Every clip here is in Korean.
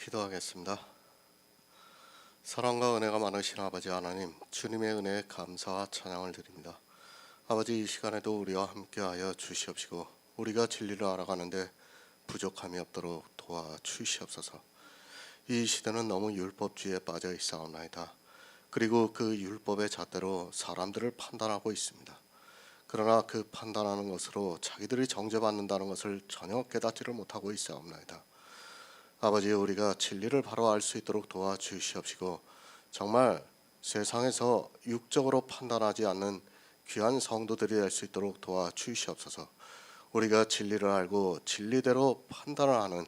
기도하겠습니다. 사랑과 은혜가 많으신 아버지 하나님, 주님의 은혜에 감사와 찬양을 드립니다. 아버지, 이 시간에도 우리와 함께하여 주시옵시고 우리가 진리를 알아가는데 부족함이 없도록 도와주시옵소서. 이 시대는 너무 율법주의에 빠져 있사옵나이다. 그리고 그 율법의 잣대로 사람들을 판단하고 있습니다. 그러나 그 판단하는 것으로 자기들이 정죄받는다는 것을 전혀 깨닫지를 못하고 있사옵나이다. 아버지, 우리가 진리를 바로 알 수 있도록 도와주시옵시고 정말 세상에서 육적으로 판단하지 않는 귀한 성도들이 될 수 있도록 도와주시옵소서. 우리가 진리를 알고 진리대로 판단을 하는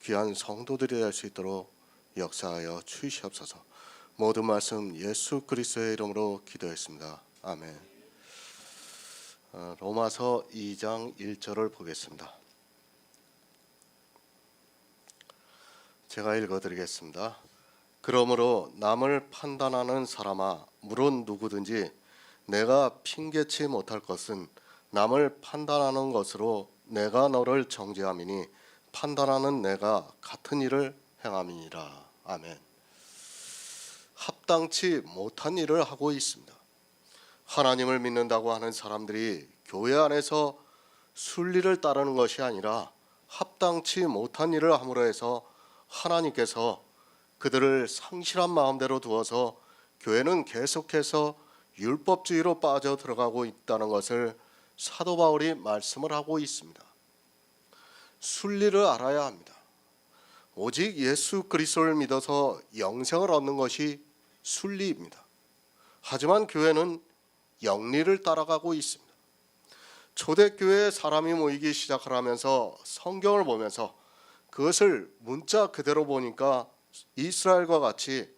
귀한 성도들이 될 수 있도록 역사하여 주시옵소서. 모든 말씀 예수 그리스도의 이름으로 기도했습니다. 아멘. 로마서 2장 1절을 보겠습니다. 제가 읽어드리겠습니다. 그러므로 남을 판단하는 사람아, 물론 누구든지 내가 핑계치 못할 것은 남을 판단하는 것으로 내가 너를 정죄함이니 판단하는 내가 같은 일을 행함이니라. 아멘. 합당치 못한 일을 하고 있습니다. 하나님을 믿는다고 하는 사람들이 교회 안에서 순리를 따르는 것이 아니라 합당치 못한 일을 함으로 해서 하나님께서 그들을 상실한 마음대로 두어서 교회는 계속해서 율법주의로 빠져 들어가고 있다는 것을 사도 바울이 말씀을 하고 있습니다. 순리를 알아야 합니다. 오직 예수 그리스도를 믿어서 영생을 얻는 것이 순리입니다. 하지만 교회는 영리를 따라가고 있습니다. 초대교회에 사람이 모이기 시작을 하면서 성경을 보면서 그것을 문자 그대로 보니까 이스라엘과 같이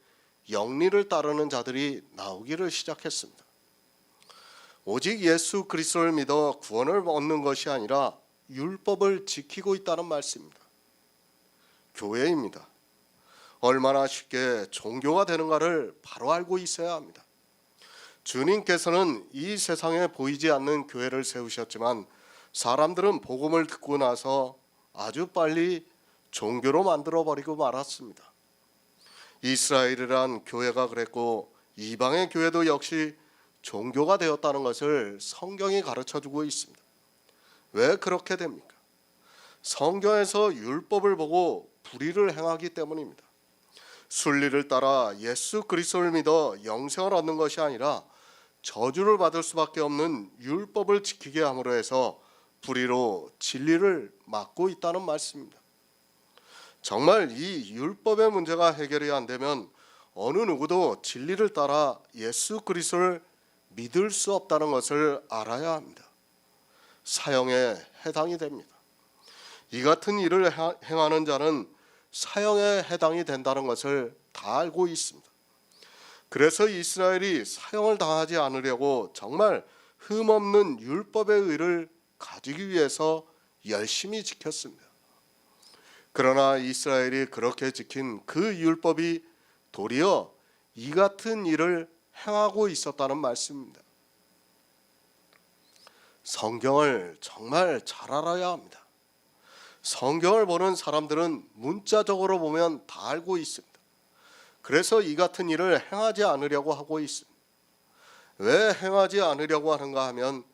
영리를 따르는 자들이 나오기를 시작했습니다. 오직 예수 그리스도를 믿어 구원을 얻는 것이 아니라 율법을 지키고 있다는 말씀입니다. 교회입니다. 얼마나 쉽게 종교가 되는가를 바로 알고 있어야 합니다. 주님께서는 이 세상에 보이지 않는 교회를 세우셨지만 사람들은 복음을 듣고 나서 아주 빨리 종교로 만들어버리고 말았습니다. 이스라엘이란 교회가 그랬고 이방의 교회도 역시 종교가 되었다는 것을 성경이 가르쳐주고 있습니다. 왜 그렇게 됩니까? 성경에서 율법을 보고 불의를 행하기 때문입니다. 순리를 따라 예수 그리스도를 믿어 영생을 얻는 것이 아니라 저주를 받을 수밖에 없는 율법을 지키게 함으로 해서 불의로 진리를 막고 있다는 말씀입니다. 정말 이 율법의 문제가 해결이 안 되면 어느 누구도 진리를 따라 예수 그리스도를 믿을 수 없다는 것을 알아야 합니다. 사형에 해당이 됩니다. 이 같은 일을 행하는 자는 사형에 해당이 된다는 것을 다 알고 있습니다. 그래서 이스라엘이 사형을 당하지 않으려고 정말 흠없는 율법의 의를 가지기 위해서 열심히 지켰습니다. 그러나 이스라엘이 그렇게 지킨 그 율법이 도리어 이 같은 일을 행하고 있었다는 말씀입니다. 성경을 정말 잘 알아야 합니다. 성경을 보는 사람들은 문자적으로 보면 다 알고 있습니다. 그래서 이 같은 일을 행하지 않으려고 하고 있습니다. 왜 행하지 않으려고 하는가 하면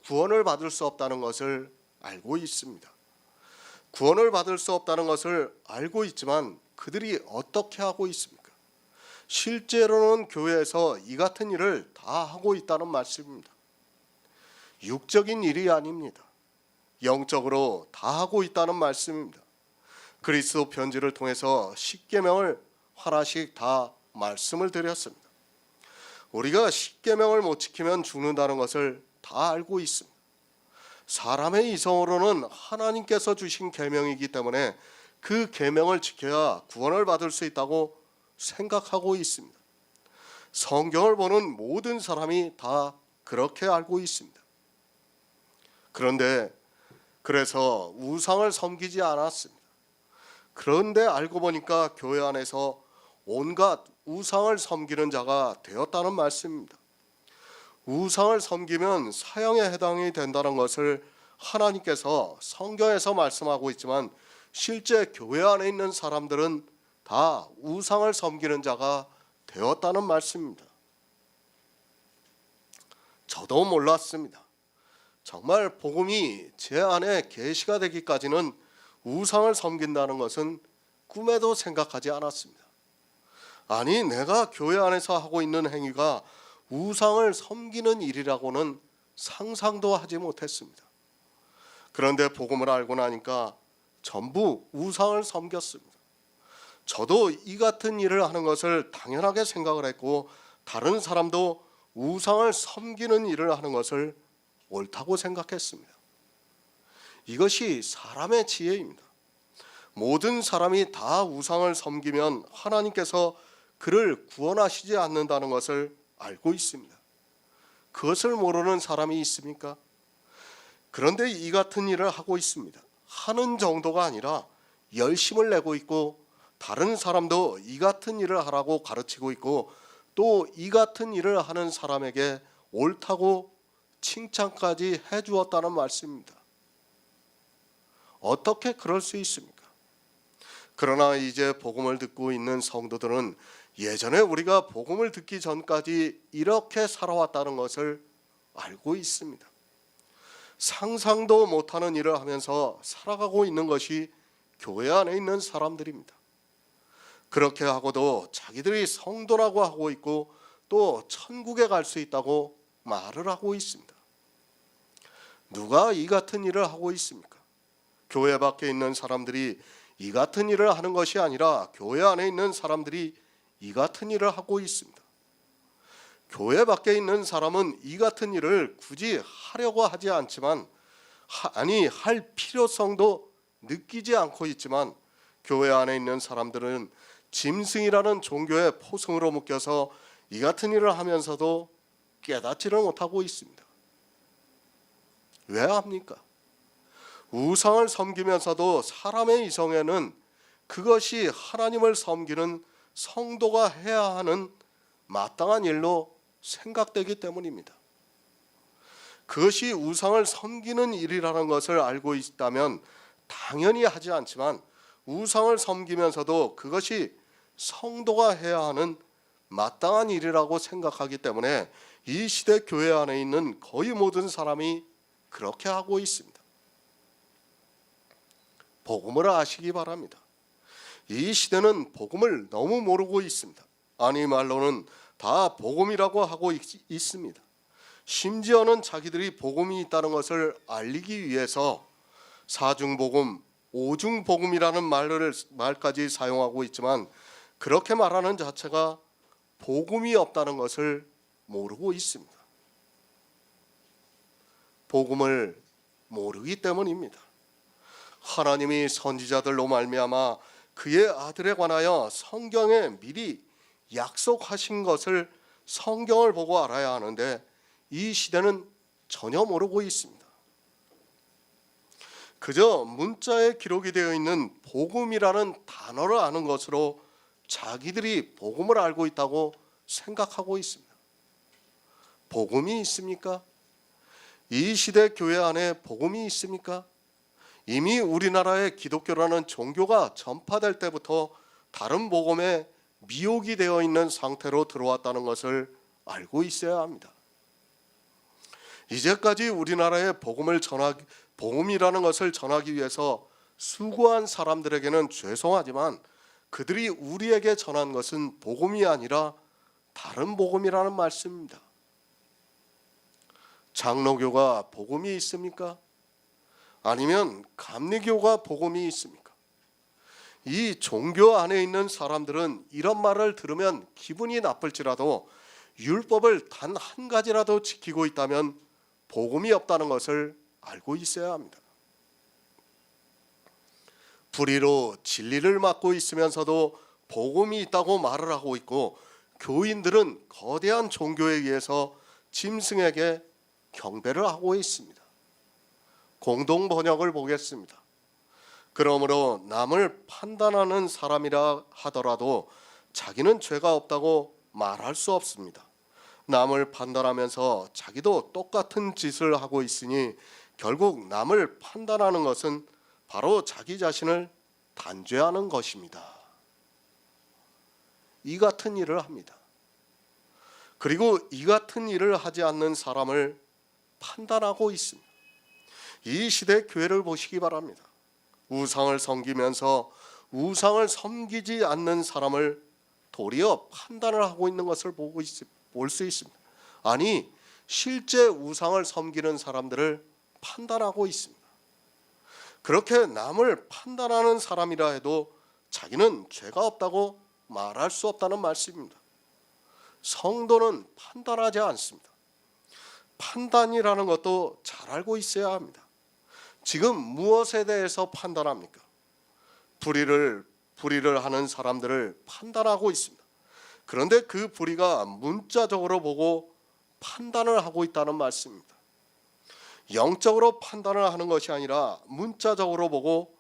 구원을 받을 수 없다는 것을 알고 있습니다. 구원을 받을 수 없다는 것을 알고 있지만 그들이 어떻게 하고 있습니까? 실제로는 교회에서 이 같은 일을 다 하고 있다는 말씀입니다. 육적인 일이 아닙니다. 영적으로 다 하고 있다는 말씀입니다. 그리스도 편지를 통해서 십계명을 하나씩 다 말씀을 드렸습니다. 우리가 십계명을 못 지키면 죽는다는 것을 다 알고 있습니다. 사람의 이성으로는 하나님께서 주신 계명이기 때문에 그 계명을 지켜야 구원을 받을 수 있다고 생각하고 있습니다. 성경을 보는 모든 사람이 다 그렇게 알고 있습니다. 그런데 그래서 우상을 섬기지 않았습니다. 그런데 알고 보니까 교회 안에서 온갖 우상을 섬기는 자가 되었다는 말씀입니다. 우상을 섬기면 사형에 해당이 된다는 것을 하나님께서 성경에서 말씀하고 있지만 실제 교회 안에 있는 사람들은 다 다 우상을 섬기는 자가 되었다는 말씀입니다. 저도 몰랐습니다. 정말 복음이 제 안에 계시가 되기까지는 우상을 섬긴다는 것은 꿈에도 생각하지 않았습니다. 아니, 내가 교회 안에서 하고 있는 행위가 우상을 섬기는 일이라고는 상상도 하지 못했습니다. 그런데 복음을 알고 나니까 전부 우상을 섬겼습니다. 저도 이 같은 일을 하는 것을 당연하게 생각을 했고, 다른 사람도 우상을 섬기는 일을 하는 것을 옳다고 생각했습니다. 이것이 사람의 지혜입니다. 모든 사람이 다 우상을 섬기면 하나님께서 그를 구원하시지 않는다는 것을 알고 있습니다. 그것을 모르는 사람이 있습니까? 그런데 이 같은 일을 하고 있습니다. 하는 정도가 아니라 열심을 내고 있고, 다른 사람도 이 같은 일을 하라고 가르치고 있고, 또 이 같은 일을 하는 사람에게 옳다고 칭찬까지 해주었다는 말씀입니다. 어떻게 그럴 수 있습니까? 그러나 이제 복음을 듣고 있는 성도들은 예전에 우리가 복음을 듣기 전까지 이렇게 살아왔다는 것을 알고 있습니다. 상상도 못하는 일을 하면서 살아가고 있는 것이 교회 안에 있는 사람들입니다. 그렇게 하고도 자기들이 성도라고 하고 있고, 또 천국에 갈 수 있다고 말을 하고 있습니다. 누가 이 같은 일을 하고 있습니까? 교회 밖에 있는 사람들이 이 같은 일을 하는 것이 아니라 교회 안에 있는 사람들이 이 같은 일을 하고 있습니다. 교회 밖에 있는 사람은 이 같은 일을 굳이 하려고 하지 않지만, 할 필요성도 느끼지 않고 있지만, 교회 안에 있는 사람들은 짐승이라는 종교의 포성으로 묶여서 이 같은 일을 하면서도 깨닫지를 못하고 있습니다. 왜 합니까? 우상을 섬기면서도 사람의 이성에는 그것이 하나님을 섬기는 성도가 해야 하는 마땅한 일로 생각되기 때문입니다. 그것이 우상을 섬기는 일이라는 것을 알고 있다면 당연히 하지 않지만, 우상을 섬기면서도 그것이 성도가 해야 하는 마땅한 일이라고 생각하기 때문에 이 시대 교회 안에 있는 거의 모든 사람이 그렇게 하고 있습니다. 복음을 아시기 바랍니다. 이 시대는 복음을 너무 모르고 있습니다. 아니 말로는 다 복음이라고 하고 있습니다. 심지어는 자기들이 복음이 있다는 것을 알리기 위해서 사중복음, 오중복음이라는 말까지 사용하고 있지만, 그렇게 말하는 자체가 복음이 없다는 것을 모르고 있습니다. 복음을 모르기 때문입니다. 하나님이 선지자들로 말미암아 그의 아들에 관하여 성경에 미리 약속하신 것을 성경을 보고 알아야 하는데, 이 시대는 전혀 모르고 있습니다. 그저 문자에 기록이 되어 있는 복음이라는 단어를 아는 것으로 자기들이 복음을 알고 있다고 생각하고 있습니다. 복음이 있습니까? 이 시대 교회 안에 복음이 있습니까? 이미 우리나라의 기독교라는 종교가 전파될 때부터 다른 복음에 미혹이 되어 있는 상태로 들어왔다는 것을 알고 있어야 합니다. 이제까지 우리나라에 복음이라는 것을 전하기 위해서 수고한 사람들에게는 죄송하지만, 그들이 우리에게 전한 것은 복음이 아니라 다른 복음이라는 말씀입니다. 장로교가 복음이 있습니까? 아니면 감리교가 복음이 있습니까? 이 종교 안에 있는 사람들은 이런 말을 들으면 기분이 나쁠지라도 율법을 단 한 가지라도 지키고 있다면 복음이 없다는 것을 알고 있어야 합니다. 불의로 진리를 막고 있으면서도 복음이 있다고 말을 하고 있고, 교인들은 거대한 종교에 의해서 짐승에게 경배를 하고 있습니다. 공동 번역을 보겠습니다. 그러므로 남을 판단하는 사람이라 하더라도 자기는 죄가 없다고 말할 수 없습니다. 남을 판단하면서 자기도 똑같은 짓을 하고 있으니 결국 남을 판단하는 것은 바로 자기 자신을 단죄하는 것입니다. 이 같은 일을 합니다. 그리고 이 같은 일을 하지 않는 사람을 판단하고 있습니다. 이 시대 교회를 보시기 바랍니다. 우상을 섬기면서 우상을 섬기지 않는 사람을 도리어 판단을 하고 있는 것을 볼 수 있습니다. 아니, 실제 우상을 섬기는 사람들을 판단하고 있습니다. 그렇게 남을 판단하는 사람이라 해도 자기는 죄가 없다고 말할 수 없다는 말씀입니다. 성도는 판단하지 않습니다. 판단이라는 것도 잘 알고 있어야 합니다. 지금 무엇에 대해서 판단합니까? 불의를 하는 사람들을 판단하고 있습니다. 그런데 그 불의가 문자적으로 보고 판단을 하고 있다는 말씀입니다. 영적으로 판단을 하는 것이 아니라 문자적으로 보고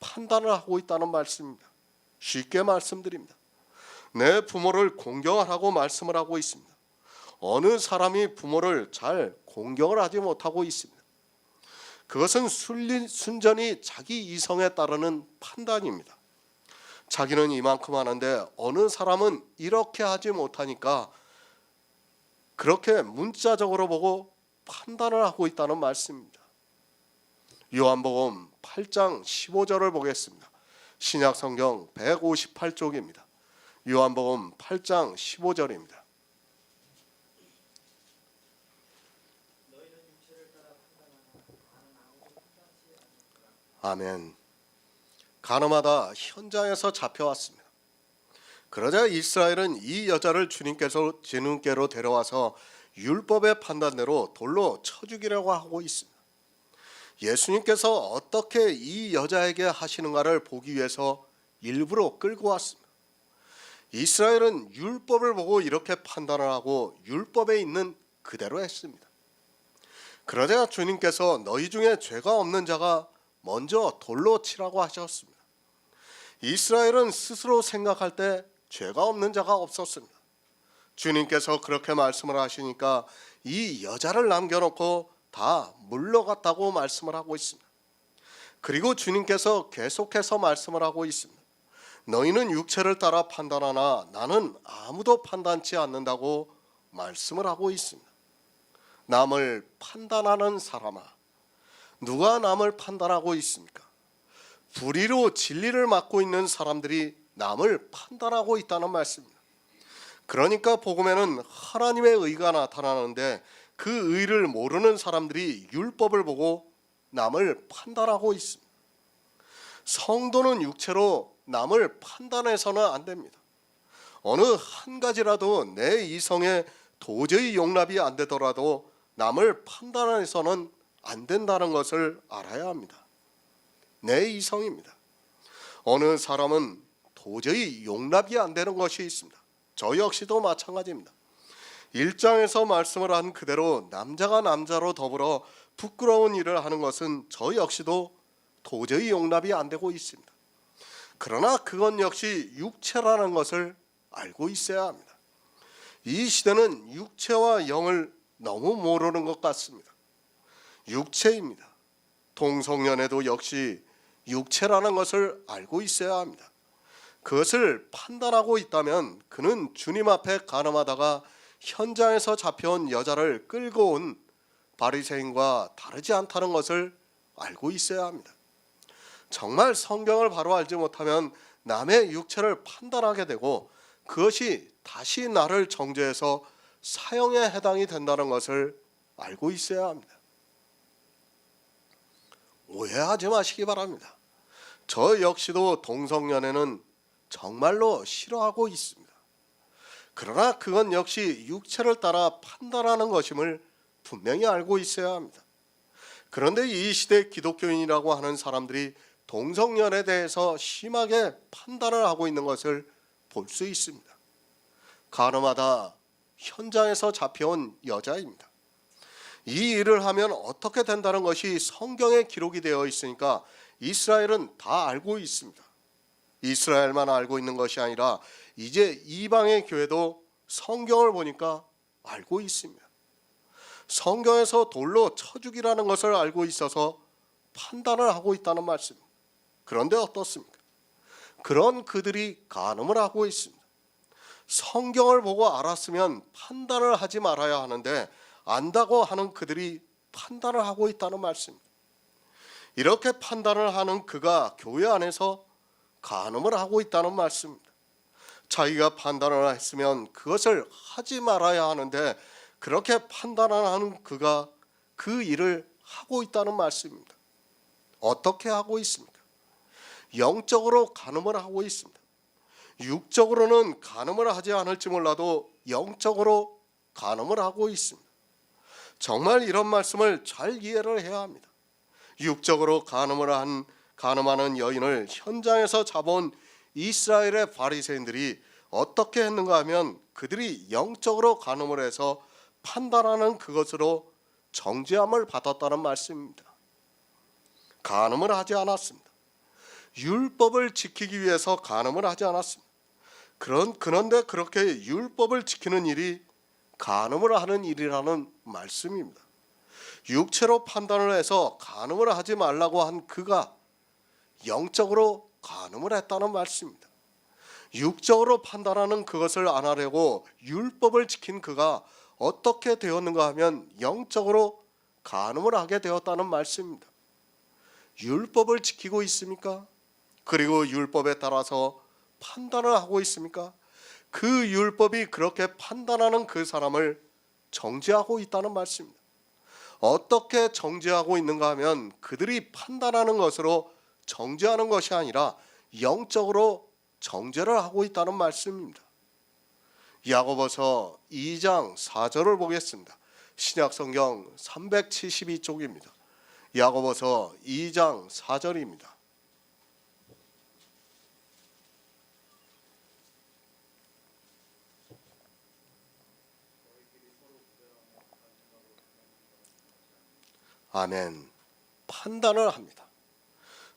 판단을 하고 있다는 말씀입니다. 쉽게 말씀드립니다. 내 부모를 공경하라고 말씀을 하고 있습니다. 어느 사람이 부모를 잘 공경을 하지 못하고 있습니다. 그것은 순전히 자기 이성에 따르는 판단입니다. 자기는 이만큼 하는데 어느 사람은 이렇게 하지 못하니까 그렇게 문자적으로 보고 판단을 하고 있다는 말씀입니다. 요한복음 8장 15절을 보겠습니다. 신약성경 158쪽입니다. 요한복음 8장 15절입니다. 아멘. 가늠하다 현장에서 잡혀왔습니다. 그러자 이스라엘은 이 여자를 주님께로 데려와서 율법의 판단대로 돌로 쳐 죽이려고 하고 있습니다. 예수님께서 어떻게 이 여자에게 하시는가를 보기 위해서 일부러 끌고 왔습니다. 이스라엘은 율법을 보고 이렇게 판단을 하고 율법에 있는 그대로 했습니다. 그러자 주님께서 너희 중에 죄가 없는 자가 먼저 돌로 치라고 하셨습니다. 이스라엘은 스스로 생각할 때 죄가 없는 자가 없었습니다. 주님께서 그렇게 말씀을 하시니까 이 여자를 남겨놓고 다 물러갔다고 말씀을 하고 있습니다. 그리고 주님께서 계속해서 말씀을 하고 있습니다. 너희는 육체를 따라 판단하나 나는 아무도 판단치 않는다고 말씀을 하고 있습니다. 남을 판단하는 사람아, 누가 남을 판단하고 있습니까? 불의로 진리를 맡고 있는 사람들이 남을 판단하고 있다는 말씀입니다. 그러니까 복음에는 하나님의 의가 나타나는데 그 의를 모르는 사람들이 율법을 보고 남을 판단하고 있습니다. 성도는 육체로 남을 판단해서는 안 됩니다. 어느 한 가지라도 내 이성에 도저히 용납이 안 되더라도 남을 판단해서는 안 된다는 것을 알아야 합니다. 내 이성입니다. 어느 사람은 도저히 용납이 안 되는 것이 있습니다. 저 역시도 마찬가지입니다. 1장에서 말씀을 한 그대로 남자가 남자로 더불어 부끄러운 일을 하는 것은 저 역시도 도저히 용납이 안 되고 있습니다. 그러나 그건 역시 육체라는 것을 알고 있어야 합니다. 이 시대는 육체와 영을 너무 모르는 것 같습니다. 육체입니다. 동성연애도 역시 육체라는 것을 알고 있어야 합니다. 그것을 판단하고 있다면 그는 주님 앞에 간음하다가 현장에서 잡혀온 여자를 끌고 온 바리새인과 다르지 않다는 것을 알고 있어야 합니다. 정말 성경을 바로 알지 못하면 남의 육체를 판단하게 되고 그것이 다시 나를 정죄해서 사형에 해당이 된다는 것을 알고 있어야 합니다. 오해하지 마시기 바랍니다. 저 역시도 동성연애는 정말로 싫어하고 있습니다. 그러나 그건 역시 육체를 따라 판단하는 것임을 분명히 알고 있어야 합니다. 그런데 이 시대 기독교인이라고 하는 사람들이 동성연애에 대해서 심하게 판단을 하고 있는 것을 볼 수 있습니다. 간음하다 현장에서 잡혀온 여자입니다. 이 일을 하면 어떻게 된다는 것이 성경에 기록이 되어 있으니까 이스라엘은 다 알고 있습니다. 이스라엘만 알고 있는 것이 아니라 이제 이방의 교회도 성경을 보니까 알고 있습니다. 성경에서 돌로 쳐 죽이라는 것을 알고 있어서 판단을 하고 있다는 말씀입니다. 그런데 어떻습니까? 그런 그들이 간음을 하고 있습니다. 성경을 보고 알았으면 판단을 하지 말아야 하는데 안다고 하는 그들이 판단을 하고 있다는 말씀입니다. 이렇게 판단을 하는 그가 교회 안에서 간음을 하고 있다는 말씀입니다. 자기가 판단을 했으면 그것을 하지 말아야 하는데 그렇게 판단을 하는 그가 그 일을 하고 있다는 말씀입니다. 어떻게 하고 있습니까? 영적으로 간음을 하고 있습니다. 육적으로는 간음을 하지 않을지 몰라도 영적으로 간음을 하고 있습니다. 정말 이런 말씀을 잘 이해를 해야 합니다. 육적으로 간음하는 여인을 현장에서 잡아온 이스라엘의 바리새인들이 어떻게 했는가 하면 그들이 영적으로 간음을 해서 판단하는 그것으로 정죄함을 받았다는 말씀입니다. 간음을 하지 않았습니다. 율법을 지키기 위해서 간음을 하지 않았습니다. 그런데 그렇게 율법을 지키는 일이 간음을 하는 일이라는 말씀입니다. 육체로 판단을 해서 간음을 하지 말라고 한 그가 영적으로 간음을 했다는 말씀입니다. 육적으로 판단하는 그것을 안 하려고 율법을 지킨 그가 어떻게 되었는가 하면 영적으로 간음을 하게 되었다는 말씀입니다. 율법을 지키고 있습니까? 그리고 율법에 따라서 판단을 하고 있습니까? 그 율법이 그렇게 판단하는 그 사람을 정죄하고 있다는 말씀입니다. 어떻게 정죄하고 있는가 하면 그들이 판단하는 것으로 정죄하는 것이 아니라 영적으로 정죄를 하고 있다는 말씀입니다. 야고보서 2장 4절을 보겠습니다. 신약성경 372쪽입니다. 야고보서 2장 4절입니다. 아멘. 판단을 합니다.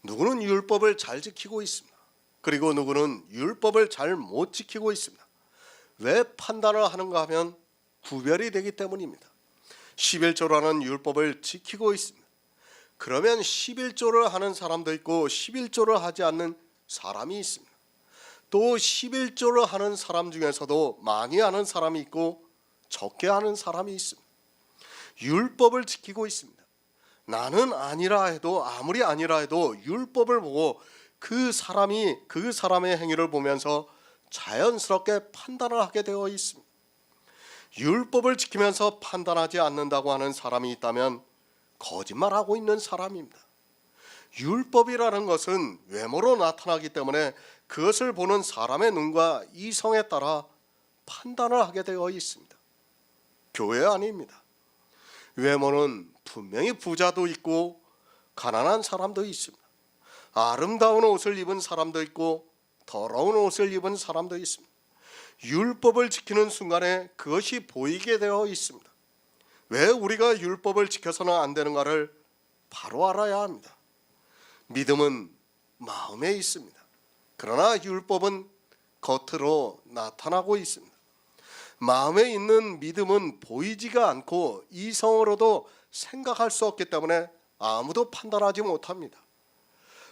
누구는 율법을 잘 지키고 있습니다. 그리고 누구는 율법을 잘 못 지키고 있습니다. 왜 판단을 하는가 하면 구별이 되기 때문입니다. 11조라는 율법을 지키고 있습니다. 그러면 11조를 하는 사람도 있고 11조를 하지 않는 사람이 있습니다. 또 11조를 하는 사람 중에서도 많이 하는 사람이 있고 적게 하는 사람이 있습니다. 율법을 지키고 있습니다. 나는 아니라 해도 아무리 아니라 해도 율법을 보고 그 사람의 행위를 보면서 자연스럽게 판단을 하게 되어 있습니다. 율법을 지키면서 판단하지 않는다고 하는 사람이 있다면 거짓말하고 있는 사람입니다. 율법이라는 것은 외모로 나타나기 때문에 그것을 보는 사람의 눈과 이성에 따라 판단을 하게 되어 있습니다. 교회 아닙니다. 외모는 분명히 부자도 있고 가난한 사람도 있습니다. 아름다운 옷을 입은 사람도 있고 더러운 옷을 입은 사람도 있습니다. 율법을 지키는 순간에 그것이 보이게 되어 있습니다. 왜 우리가 율법을 지켜서는 안 되는가를 바로 알아야 합니다. 믿음은 마음에 있습니다. 그러나 율법은 겉으로 나타나고 있습니다. 마음에 있는 믿음은 보이지가 않고 이성으로도 생각할 수 없기 때문에 아무도 판단하지 못합니다.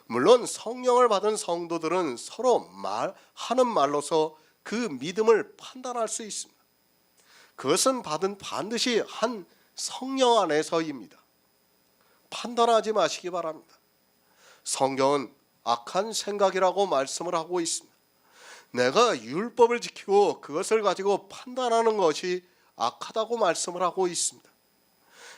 물론 성령을 받은 성도들은 서로 하는 말로서 그 믿음을 판단할 수 있습니다. 그것은 반드시 한 성령 안에서입니다. 판단하지 마시기 바랍니다. 성경은 악한 생각이라고 말씀을 하고 있습니다. 내가 율법을 지키고 그것을 가지고 판단하는 것이 악하다고 말씀을 하고 있습니다.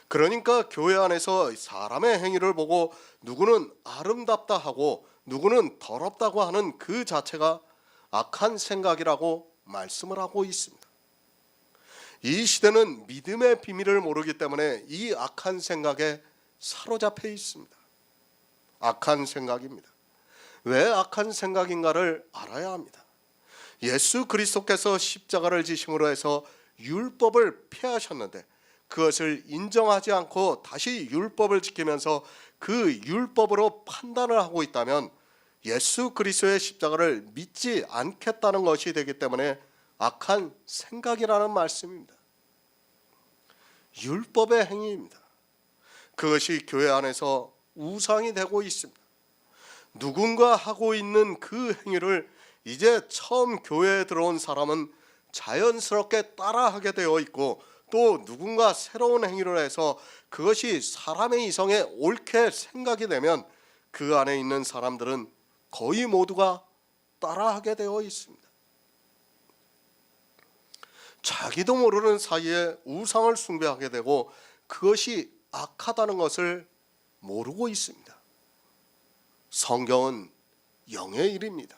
그러니까 교회 안에서 사람의 행위를 보고 누구는 아름답다 하고 누구는 더럽다고 하는 그 자체가 악한 생각이라고 말씀을 하고 있습니다. 이 시대는 믿음의 비밀을 모르기 때문에 이 악한 생각에 사로잡혀 있습니다. 악한 생각입니다. 왜 악한 생각인가를 알아야 합니다. 예수 그리스도께서 십자가를 지심으로 해서 율법을 폐하셨는데 그것을 인정하지 않고 다시 율법을 지키면서 그 율법으로 판단을 하고 있다면 예수 그리스도의 십자가를 믿지 않겠다는 것이 되기 때문에 악한 생각이라는 말씀입니다. 율법의 행위입니다. 그것이 교회 안에서 우상이 되고 있습니다. 누군가 하고 있는 그 행위를 이제 처음 교회에 들어온 사람은 자연스럽게 따라하게 되어 있고, 또 누군가 새로운 행위를 해서 그것이 사람의 이성에 옳게 생각이 되면 그 안에 있는 사람들은 거의 모두가 따라하게 되어 있습니다. 자기도 모르는 사이에 우상을 숭배하게 되고 그것이 악하다는 것을 모르고 있습니다. 성경은 영의 일입니다.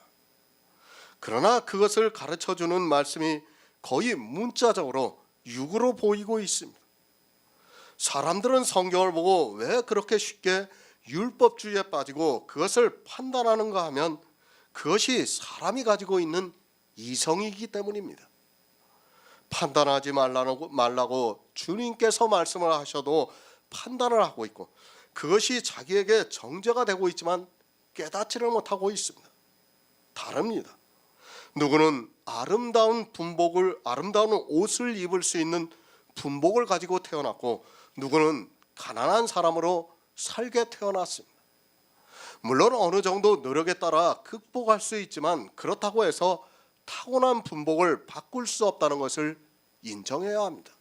그러나 그것을 가르쳐주는 말씀이 거의 문자적으로 육으로 보이고 있습니다. 사람들은 성경을 보고 왜 그렇게 쉽게 율법주의에 빠지고 그것을 판단하는가 하면 그것이 사람이 가지고 있는 이성이기 때문입니다. 판단하지 말라고 주님께서 말씀을 하셔도 판단을 하고 있고, 그것이 자기에게 정죄가 되고 있지만 깨닫지를 못하고 있습니다. 다릅니다. 누구는 아름다운 옷을 입을 수 있는 분복을 가지고 태어났고, 누구는 가난한 사람으로 살게 태어났습니다. 물론 어느 정도 노력에 따라 극복할 수 있지만, 그렇다고 해서 타고난 분복을 바꿀 수 없다는 것을 인정해야 합니다.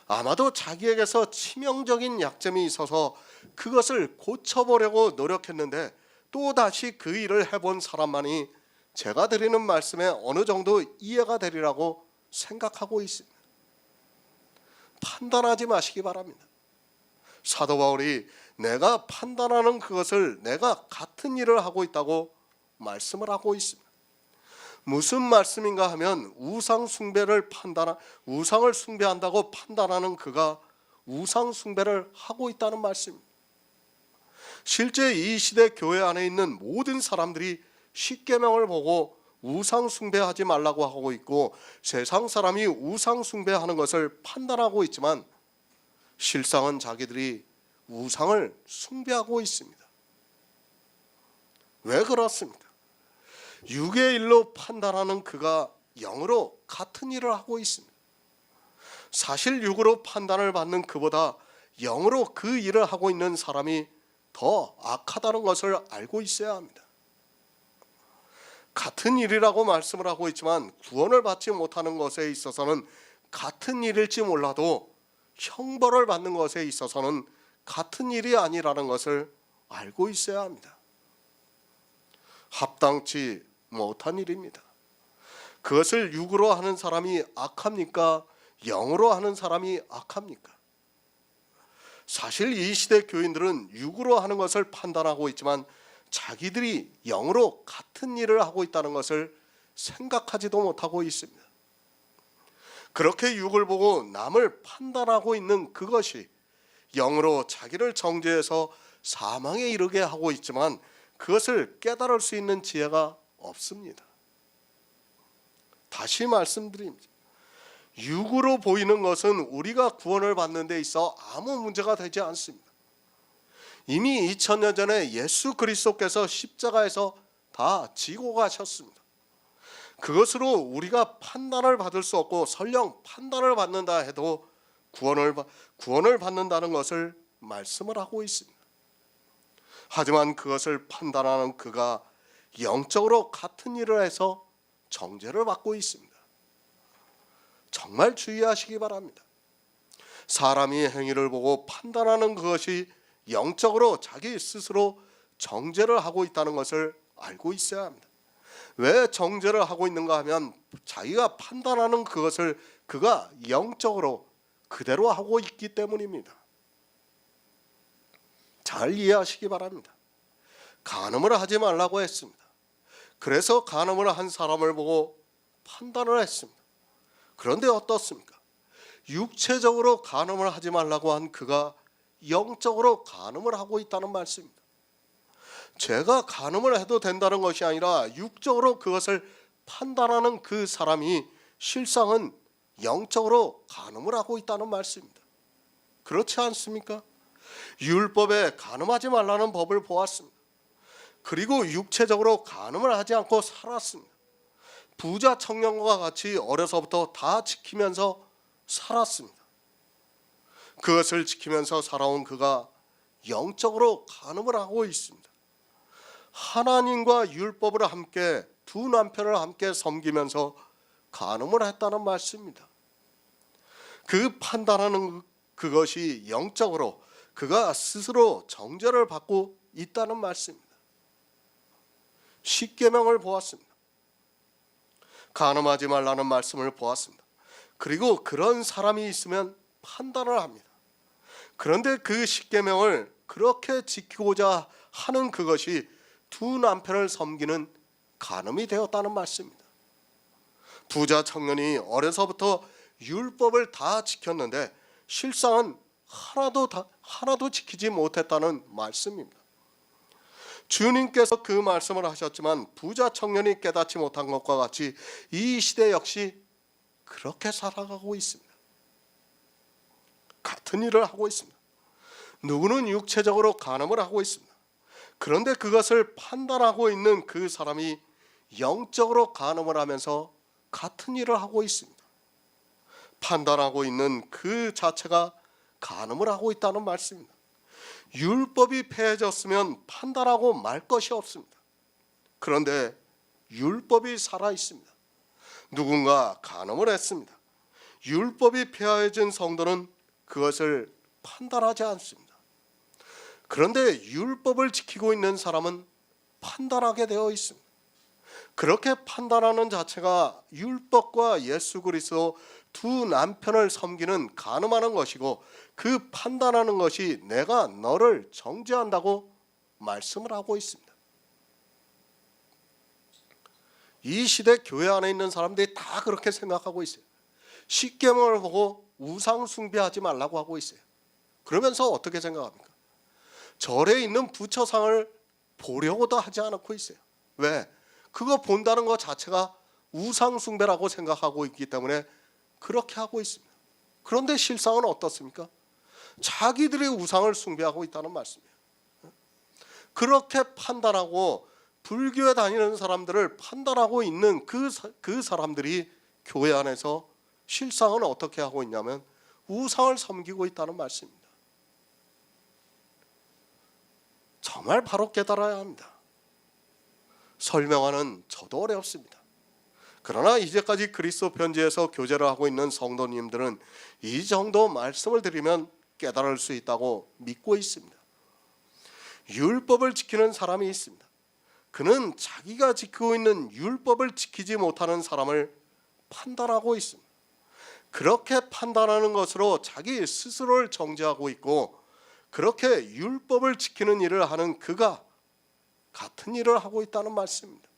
아마도 자기에게서 치명적인 약점이 있어서 그것을 고쳐보려고 노력했는데 또다시 그 일을 해본 사람만이 제가 드리는 말씀에 어느 정도 이해가 되리라고 생각하고 있습니다. 판단하지 마시기 바랍니다. 사도 바울이 내가 판단하는 그것을 내가 같은 일을 하고 있다고 말씀을 하고 있습니다. 무슨 말씀인가 하면 우상을 숭배한다고 판단하는 그가 우상 숭배를 하고 있다는 말씀입니다. 실제 이 시대 교회 안에 있는 모든 사람들이 십계명을 보고 우상 숭배하지 말라고 하고 있고, 세상 사람이 우상 숭배하는 것을 판단하고 있지만 실상은 자기들이 우상을 숭배하고 있습니다. 왜 그렇습니까? 육의 일로 판단하는 그가 영으로 같은 일을 하고 있습니다. 사실 육으로 판단을 받는 그보다 영으로 그 일을 하고 있는 사람이 더 악하다는 것을 알고 있어야 합니다. 같은 일이라고 말씀을 하고 있지만 구원을 받지 못하는 것에 있어서는 같은 일일지 몰라도 형벌을 받는 것에 있어서는 같은 일이 아니라는 것을 알고 있어야 합니다. 합당치 못한 일입니다. 그것을 육으로 하는 사람이 악합니까? 영으로 하는 사람이 악합니까? 사실 이 시대 교인들은 육으로 하는 것을 판단하고 있지만 자기들이 영으로 같은 일을 하고 있다는 것을 생각하지도 못하고 있습니다. 그렇게 육을 보고 남을 판단하고 있는 그것이 영으로 자기를 정죄해서 사망에 이르게 하고 있지만 그것을 깨달을 수 있는 지혜가 없습니다. 다시 말씀드립니다. 육으로 보이는 것은 우리가 구원을 받는 데 있어 아무 문제가 되지 않습니다. 이미 2000년 전에 예수 그리스도께서 십자가에서 다 지고 가셨습니다. 그것으로 우리가 판단을 받을 수 없고, 설령 판단을 받는다 해도 구원을 받는다는 것을 말씀을 하고 있습니다. 하지만 그것을 판단하는 그가 영적으로 같은 일을 해서 정죄를 받고 있습니다. 정말 주의하시기 바랍니다. 사람이 행위를 보고 판단하는 그것이 영적으로 자기 스스로 정죄를 하고 있다는 것을 알고 있어야 합니다. 왜 정죄를 하고 있는가 하면 자기가 판단하는 그것을 그가 영적으로 그대로 하고 있기 때문입니다. 잘 이해하시기 바랍니다. 간음을 하지 말라고 했습니다. 그래서 간음을 한 사람을 보고 판단을 했습니다. 그런데 어떻습니까? 육체적으로 간음을 하지 말라고 한 그가 영적으로 간음을 하고 있다는 말씀입니다. 제가 간음을 해도 된다는 것이 아니라 육적으로 그것을 판단하는 그 사람이 실상은 영적으로 간음을 하고 있다는 말씀입니다. 그렇지 않습니까? 율법에 간음하지 말라는 법을 보았습니다. 그리고 육체적으로 간음을 하지 않고 살았습니다. 부자 청년과 같이 어려서부터 다 지키면서 살았습니다. 그것을 지키면서 살아온 그가 영적으로 간음을 하고 있습니다. 하나님과 율법을 함께, 두 남편을 함께 섬기면서 간음을 했다는 말씀입니다. 그 판단하는 그것이 영적으로 그가 스스로 정죄를 받고 있다는 말씀입니다. 십계명을 보았습니다. 간음하지 말라는 말씀을 보았습니다. 그리고 그런 사람이 있으면 판단을 합니다. 그런데 그 십계명을 그렇게 지키고자 하는 그것이 두 남편을 섬기는 간음이 되었다는 말씀입니다. 부자 청년이 어려서부터 율법을 다 지켰는데 실상은 하나도 지키지 못했다는 말씀입니다. 주님께서 그 말씀을 하셨지만 부자 청년이 깨닫지 못한 것과 같이 이 시대 역시 그렇게 살아가고 있습니다. 같은 일을 하고 있습니다. 누구는 육체적으로 간음을 하고 있습니다. 그런데 그것을 판단하고 있는 그 사람이 영적으로 간음을 하면서 같은 일을 하고 있습니다. 판단하고 있는 그 자체가 간음을 하고 있다는 말씀입니다. 율법이 폐해졌으면 판단하고 말 것이 없습니다. 그런데 율법이 살아 있습니다. 누군가 간음을 했습니다. 율법이 폐해진 성도는 그것을 판단하지 않습니다. 그런데 율법을 지키고 있는 사람은 판단하게 되어 있습니다. 그렇게 판단하는 자체가 율법과 예수 그리스도 두 남편을 섬기는 간음하는 것이고, 그 판단하는 것이 내가 너를 정죄한다고 말씀을 하고 있습니다. 이 시대 교회 안에 있는 사람들이 다 그렇게 생각하고 있어요. 십계명을 보고 우상 숭배하지 말라고 하고 있어요. 그러면서 어떻게 생각합니까? 절에 있는 부처상을 보려고도 하지 않고 있어요. 왜? 그거 본다는 것 자체가 우상 숭배라고 생각하고 있기 때문에 그렇게 하고 있습니다. 그런데 실상은 어떻습니까? 자기들이 우상을 숭배하고 있다는 말씀이에요. 그렇게 판단하고 불교에 다니는 사람들을 판단하고 있는 그 사람들이 교회 안에서 실상은 어떻게 하고 있냐면 우상을 섬기고 있다는 말씀입니다. 정말 바로 깨달아야 합니다. 설명하는 저도 어렵습니다. 그러나 이제까지 그리스도 편지에서 교제를 하고 있는 성도님들은 이 정도 말씀을 드리면 깨달을 수 있다고 믿고 있습니다. 율법을 지키는 사람이 있습니다. 그는 자기가 지키고 있는 율법을 지키지 못하는 사람을 판단하고 있습니다. 그렇게 판단하는 것으로 자기 스스로를 정죄하고 있고, 그렇게 율법을 지키는 일을 하는 그가 같은 일을 하고 있다는 말씀입니다.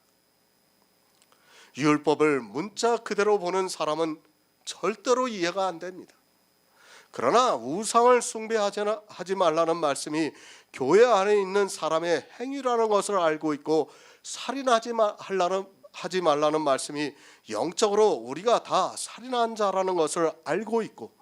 율법을 문자 그대로 보는 사람은 절대로 이해가 안 됩니다. 그러나 우상을 숭배하지 말라는 말씀이 교회 안에 있는 사람의 행위라는 것을 알고 있고, 살인하지 말라는 말씀이 영적으로 우리가 다 살인한 자라는 것을 알고 있고,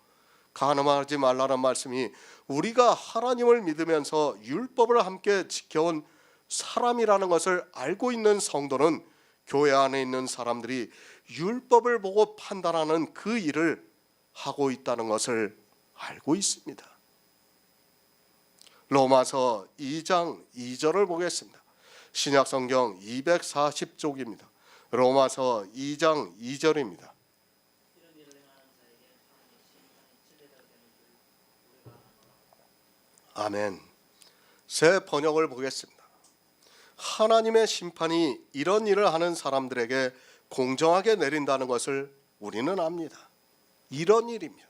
간음하지 말라는 말씀이 우리가 하나님을 믿으면서 율법을 함께 지켜온 사람이라는 것을 알고 있는 성도는 교회 안에 있는 사람들이 율법을 보고 판단하는 그 일을 하고 있다는 것을 알고 있습니다. 로마서 2장 2절을 보겠습니다. 신약성경 240쪽입니다. 로마서 2장 2절입니다. 아멘. 새 번역을 보겠습니다. 하나님의 심판이 이런 일을 하는 사람들에게 공정하게 내린다는 것을 우리는 압니다. 이런 일입니다.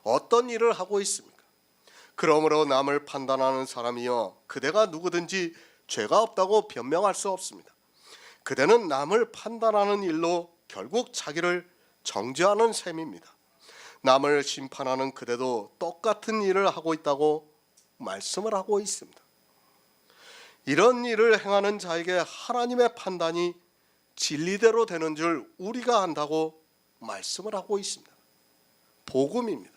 어떤 일을 하고 있습니까? 그러므로 남을 판단하는 사람이여, 그대가 누구든지 죄가 없다고 변명할 수 없습니다. 그대는 남을 판단하는 일로 결국 자기를 정죄하는 셈입니다. 남을 심판하는 그대도 똑같은 일을 하고 있다고 말씀을 하고 있습니다. 이런 일을 행하는 자에게 하나님의 판단이 진리대로 되는 줄 우리가 안다고 말씀을 하고 있습니다. 복음입니다.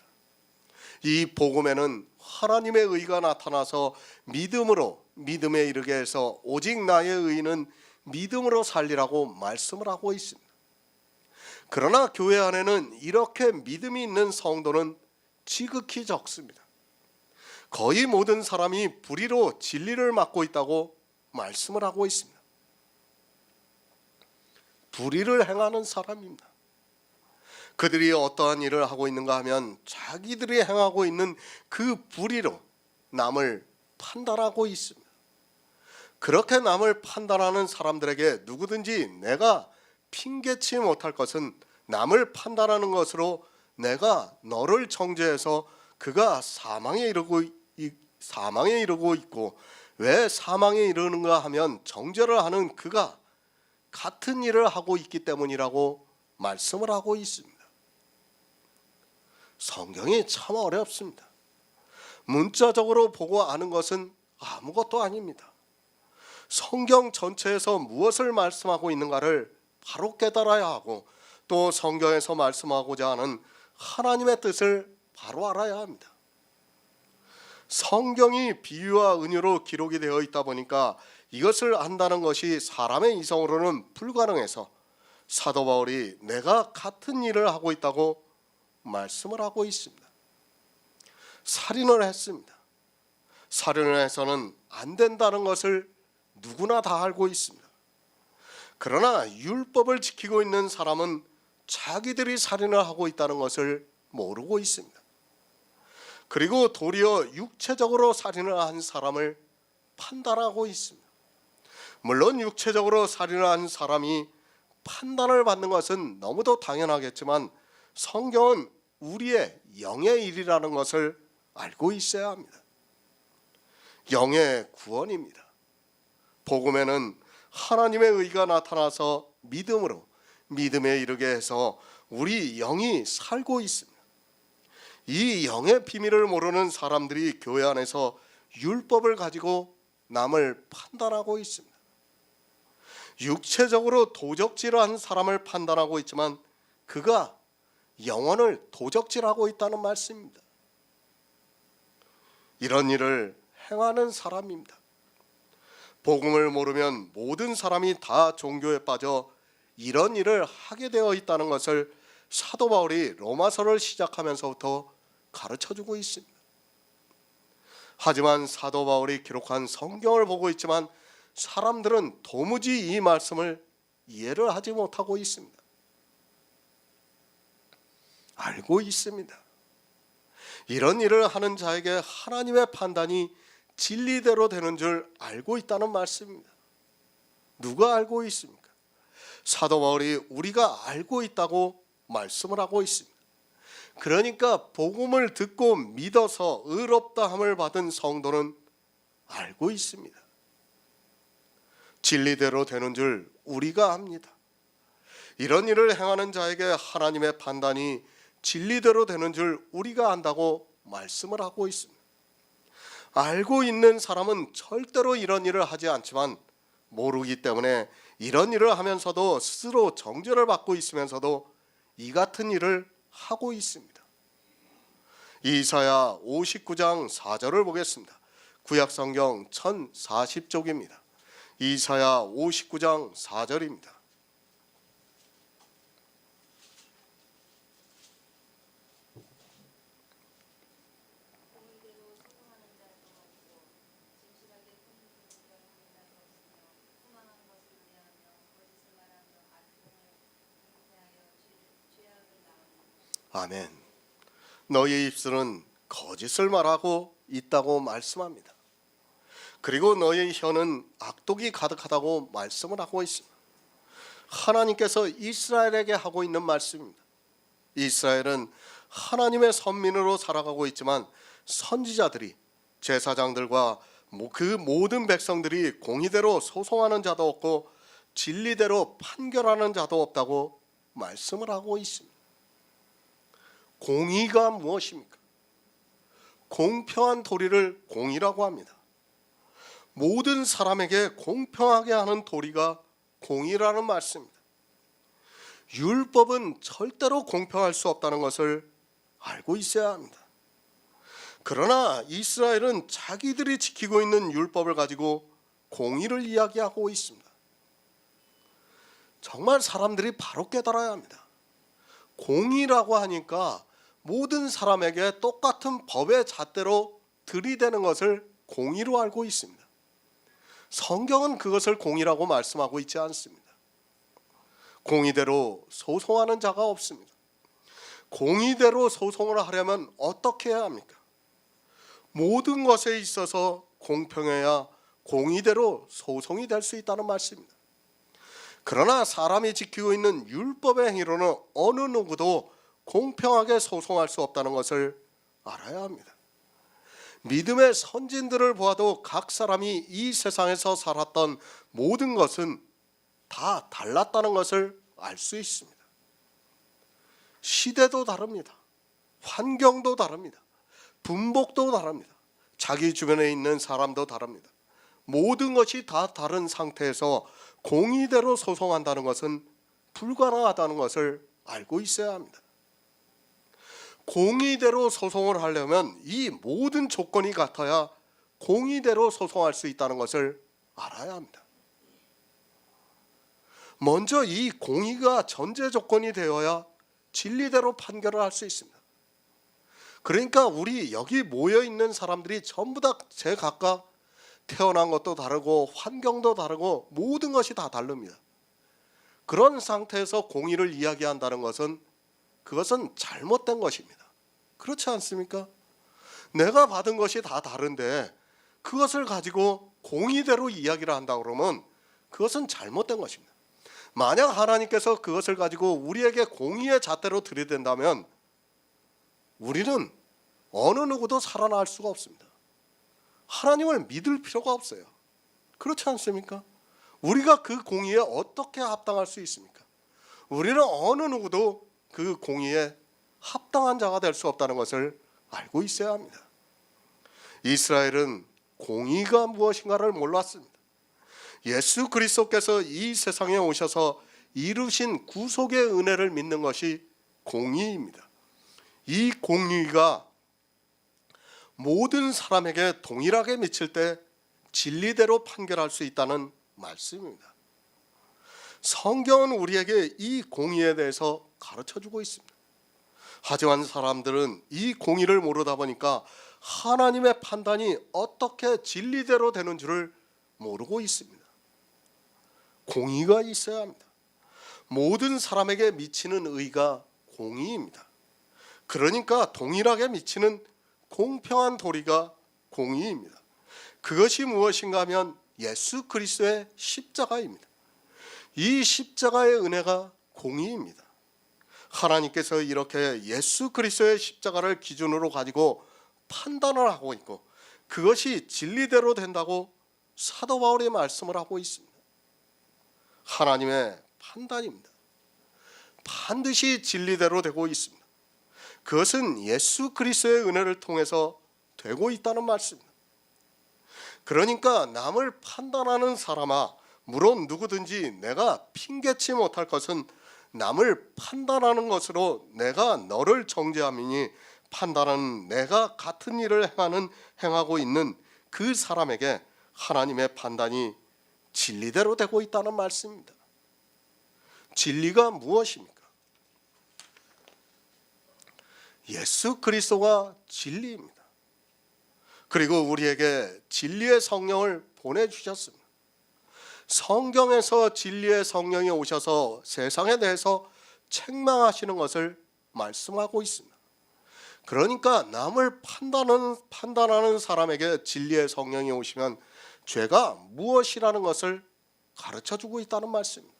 이 복음에는 하나님의 의가 나타나서 믿음에 이르게 해서 오직 나의 의는 믿음으로 살리라고 말씀을 하고 있습니다. 그러나 교회 안에는 이렇게 믿음이 있는 성도는 지극히 적습니다. 거의 모든 사람이 불의로 진리를 맡고 있다고 말씀을 하고 있습니다. 불의를 행하는 사람입니다. 그들이 어떠한 일을 하고 있는가 하면 자기들이 행하고 있는 그 불의로 남을 판단하고 있습니다. 그렇게 남을 판단하는 사람들에게 누구든지 내가 핑계치 못할 것은 남을 판단하는 것으로 내가 너를 정죄해서 그가 사망에 이르고 있고, 왜 사망에 이르는가 하면 정죄를 하는 그가 같은 일을 하고 있기 때문이라고 말씀을 하고 있습니다. 성경이 참 어렵습니다. 문자적으로 보고 아는 것은 아무것도 아닙니다. 성경 전체에서 무엇을 말씀하고 있는가를 바로 깨달아야 하고, 또 성경에서 말씀하고자 하는 하나님의 뜻을 바로 알아야 합니다. 성경이 비유와 은유로 기록이 되어 있다 보니까 이것을 안다는 것이 사람의 이성으로는 불가능해서 사도 바울이 내가 같은 일을 하고 있다고 말씀을 하고 있습니다. 살인을 했습니다. 살인을 해서는 안 된다는 것을 누구나 다 알고 있습니다. 그러나 율법을 지키고 있는 사람은 자기들이 살인을 하고 있다는 것을 모르고 있습니다. 그리고 도리어 육체적으로 살인을 한 사람을 판단하고 있습니다. 물론 육체적으로 살인을 한 사람이 판단을 받는 것은 너무도 당연하겠지만 성경은 우리의 영의 일이라는 것을 알고 있어야 합니다. 영의 구원입니다. 복음에는 하나님의 의가 나타나서 믿음에 이르게 해서 우리 영이 살고 있습니다. 이 영의 비밀을 모르는 사람들이 교회 안에서 율법을 가지고 남을 판단하고 있습니다. 육체적으로 도적질한 사람을 판단하고 있지만 그가 영혼을 도적질하고 있다는 말씀입니다. 이런 일을 행하는 사람입니다. 복음을 모르면 모든 사람이 다 종교에 빠져 이런 일을 하게 되어 있다는 것을 사도 바울이 로마서를 시작하면서부터 가르쳐주고 있습니다. 하지만 사도 바울이 기록한 성경을 보고 있지만 사람들은 도무지 이 말씀을 이해를 하지 못하고 있습니다. 알고 있습니다. 이런 일을 하는 자에게 하나님의 판단이 진리대로 되는 줄 알고 있다는 말씀입니다. 누가 알고 있습니까? 사도 바울이 우리가 알고 있다고 말씀을 하고 있습니다. 그러니까 복음을 듣고 믿어서 의롭다함을 받은 성도는 알고 있습니다. 진리대로 되는 줄 우리가 압니다. 이런 일을 행하는 자에게 하나님의 판단이 진리대로 되는 줄 우리가 안다고 말씀을 하고 있습니다. 알고 있는 사람은 절대로 이런 일을 하지 않지만 모르기 때문에 이런 일을 하면서도 스스로 정죄를 받고 있으면서도 이 같은 일을 하고 있습니다. 이사야 59장 4절을 보겠습니다. 구약성경 1040쪽입니다. 이사야 59장 4절입니다. 아멘. 너희 입술은 거짓을 말하고 있다고 말씀합니다. 그리고 너희 혀는 악독이 가득하다고 말씀을 하고 있습니다. 하나님께서 이스라엘에게 하고 있는 말씀입니다. 이스라엘은 하나님의 선민으로 살아가고 있지만 선지자들이, 제사장들과 그 모든 백성들이 공의대로 소송하는 자도 없고 진리대로 판결하는 자도 없다고 말씀을 하고 있습니다. 공의가 무엇입니까? 공평한 도리를 공의라고 합니다. 모든 사람에게 공평하게 하는 도리가 공의라는 말씀입니다. 율법은 절대로 공평할 수 없다는 것을 알고 있어야 합니다. 그러나 이스라엘은 자기들이 지키고 있는 율법을 가지고 공의를 이야기하고 있습니다. 정말 사람들이 바로 깨달아야 합니다. 공의라고 하니까 모든 사람에게 똑같은 법의 잣대로 들이대는 것을 공의로 알고 있습니다. 성경은 그것을 공의라고 말씀하고 있지 않습니다. 공의대로 소송하는 자가 없습니다. 공의대로 소송을 하려면 어떻게 해야 합니까? 모든 것에 있어서 공평해야 공의대로 소송이 될 수 있다는 말씀입니다. 그러나 사람이 지키고 있는 율법의 행위로는 어느 누구도 공평하게 소송할 수 없다는 것을 알아야 합니다. 믿음의 선진들을 보아도 각 사람이 이 세상에서 살았던 모든 것은 다 달랐다는 것을 알 수 있습니다. 시대도 다릅니다. 환경도 다릅니다. 분복도 다릅니다. 자기 주변에 있는 사람도 다릅니다. 모든 것이 다 다른 상태에서 공의대로 소송한다는 것은 불가능하다는 것을 알고 있어야 합니다. 공의대로 소송을 하려면 이 모든 조건이 같아야 공의대로 소송할 수 있다는 것을 알아야 합니다. 먼저 이 공의가 전제 조건이 되어야 진리대로 판결을 할 수 있습니다. 그러니까 우리 여기 모여 있는 사람들이 전부 다 제각각 태어난 것도 다르고 환경도 다르고 모든 것이 다 다릅니다. 그런 상태에서 공의를 이야기한다는 것은 그것은 잘못된 것입니다. 그렇지 않습니까? 내가 받은 것이 다 다른데 그것을 가지고 공의대로 이야기를 한다 그러면 그것은 잘못된 것입니다. 만약 하나님께서 그것을 가지고 우리에게 공의의 잣대로 들이댄다면 우리는 어느 누구도 살아날 수가 없습니다. 하나님을 믿을 필요가 없어요. 그렇지 않습니까? 우리가 그 공의에 어떻게 합당할 수 있습니까? 우리는 어느 누구도 그 공의에 합당한 자가 될 수 없다는 것을 알고 있어야 합니다. 이스라엘은 공의가 무엇인가를 몰랐습니다. 예수 그리스도께서 이 세상에 오셔서 이루신 구속의 은혜를 믿는 것이 공의입니다. 이 공의가 모든 사람에게 동일하게 미칠 때 진리대로 판결할 수 있다는 말씀입니다. 성경은 우리에게 이 공의에 대해서 가르쳐주고 있습니다. 하지만 사람들은 이 공의를 모르다 보니까 하나님의 판단이 어떻게 진리대로 되는 줄을 모르고 있습니다. 공의가 있어야 합니다. 모든 사람에게 미치는 의가 공의입니다. 그러니까 동일하게 미치는 공평한 도리가 공의입니다. 그것이 무엇인가 하면 예수 그리스도의 십자가입니다. 이 십자가의 은혜가 공의입니다. 하나님께서 이렇게 예수 그리스도의 십자가를 기준으로 가지고 판단을 하고 있고 그것이 진리대로 된다고 사도 바울이 말씀을 하고 있습니다. 하나님의 판단입니다. 반드시 진리대로 되고 있습니다. 그것은 예수 그리스도의 은혜를 통해서 되고 있다는 말씀입니다. 그러니까 남을 판단하는 사람아, 물론 누구든지 내가 핑계치 못할 것은 남을 판단하는 것으로 내가 너를 정죄함이니 판단하는 내가 같은 일을 행하고 있는 그 사람에게 하나님의 판단이 진리대로 되고 있다는 말씀입니다. 진리가 무엇입니까? 예수 그리스도가 진리입니다. 그리고 우리에게 진리의 성령을 보내주셨습니다. 성경에서 진리의 성령이 오셔서 세상에 대해서 책망하시는 것을 말씀하고 있습니다. 그러니까 남을 판단하는 사람에게 진리의 성령이 오시면 죄가 무엇이라는 것을 가르쳐주고 있다는 말씀입니다.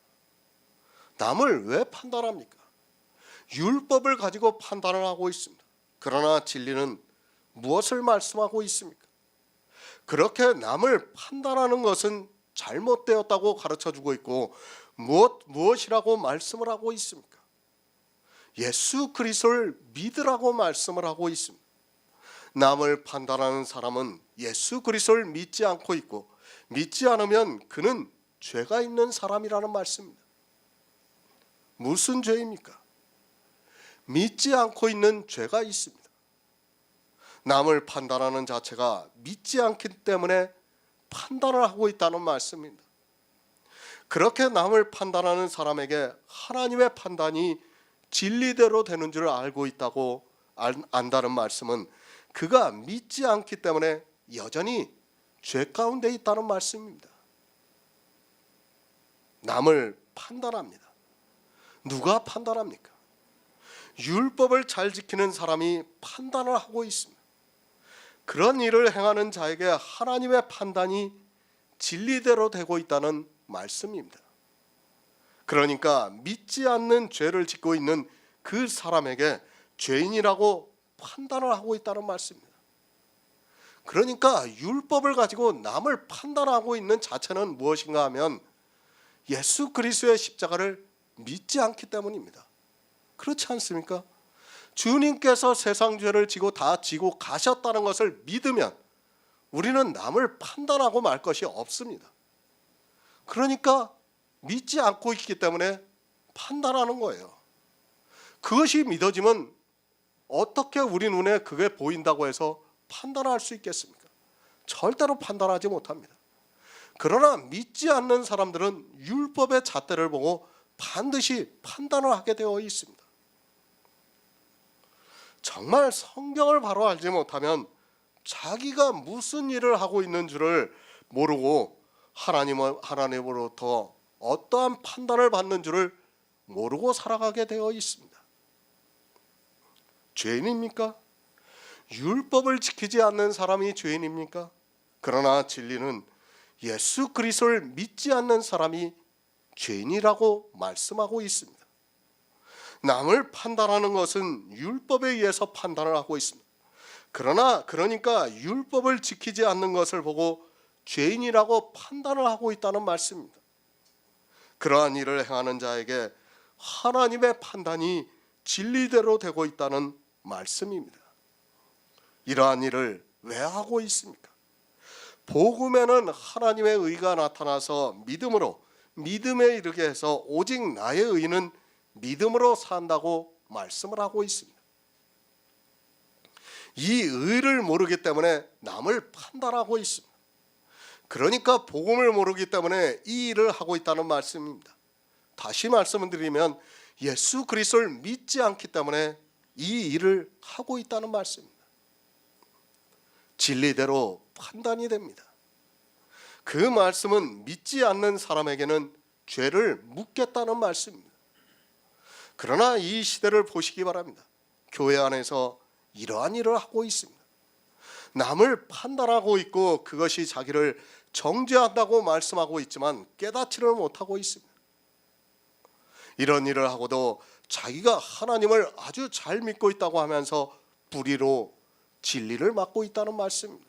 남을 왜 판단합니까? 율법을 가지고 판단을 하고 있습니다. 그러나 진리는 무엇을 말씀하고 있습니까? 그렇게 남을 판단하는 것은 잘못되었다고 가르쳐주고 있고 무엇이라고 말씀을 하고 있습니까? 예수 그리스도를 믿으라고 말씀을 하고 있습니다. 남을 판단하는 사람은 예수 그리스도를 믿지 않고 있고 믿지 않으면 그는 죄가 있는 사람이라는 말씀입니다. 무슨 죄입니까? 믿지 않고 있는 죄가 있습니다. 남을 판단하는 자체가 믿지 않기 때문에 판단을 하고 있다는 말씀입니다. 그렇게 남을 판단하는 사람에게 하나님의 판단이 진리대로 되는 줄 알고 있다고 안다는 말씀은 그가 믿지 않기 때문에 여전히 죄 가운데 있다는 말씀입니다. 남을 판단합니다. 누가 판단합니까? 율법을 잘 지키는 사람이 판단을 하고 있습니다. 그런 일을 행하는 자에게 하나님의 판단이 진리대로 되고 있다는 말씀입니다. 그러니까 믿지 않는 죄를 짓고 있는 그 사람에게 죄인이라고 판단을 하고 있다는 말씀입니다. 그러니까 율법을 가지고 남을 판단하고 있는 자체는 무엇인가 하면 예수 그리스도의 십자가를 믿지 않기 때문입니다. 그렇지 않습니까? 주님께서 세상 죄를 지고 다 지고 가셨다는 것을 믿으면 우리는 남을 판단하고 말 것이 없습니다. 그러니까 믿지 않고 있기 때문에 판단하는 거예요. 그것이 믿어지면 어떻게 우리 눈에 그게 보인다고 해서 판단할 수 있겠습니까? 절대로 판단하지 못합니다. 그러나 믿지 않는 사람들은 율법의 잣대를 보고 반드시 판단을 하게 되어 있습니다. 정말 성경을 바로 알지 못하면 자기가 무슨 일을 하고 있는 줄을 모르고 하나님으로부터 어떠한 판단을 받는 줄을 모르고 살아가게 되어 있습니다. 죄인입니까? 율법을 지키지 않는 사람이 죄인입니까? 그러나 진리는 예수 그리스도를 믿지 않는 사람이 죄인이라고 말씀하고 있습니다. 남을 판단하는 것은 율법에 의해서 판단을 하고 있습니다. 그러니까 율법을 지키지 않는 것을 보고 죄인이라고 판단을 하고 있다는 말씀입니다. 그러한 일을 행하는 자에게 하나님의 판단이 진리대로 되고 있다는 말씀입니다. 이러한 일을 왜 하고 있습니까? 복음에는 하나님의 의가 나타나서 믿음에 이르게 해서 오직 나의 의는 믿음으로 산다고 말씀을 하고 있습니다. 이 의를 모르기 때문에 남을 판단하고 있습니다. 그러니까 복음을 모르기 때문에 이 일을 하고 있다는 말씀입니다. 다시 말씀을 드리면 예수 그리스도를 믿지 않기 때문에 이 일을 하고 있다는 말씀입니다. 진리대로 판단이 됩니다. 그 말씀은 믿지 않는 사람에게는 죄를 묻겠다는 말씀입니다. 그러나 이 시대를 보시기 바랍니다. 교회 안에서 이러한 일을 하고 있습니다. 남을 판단하고 있고 그것이 자기를 정죄한다고 말씀하고 있지만 깨닫지를 못하고 있습니다. 이런 일을 하고도 자기가 하나님을 아주 잘 믿고 있다고 하면서 불의로 진리를 막고 있다는 말씀입니다.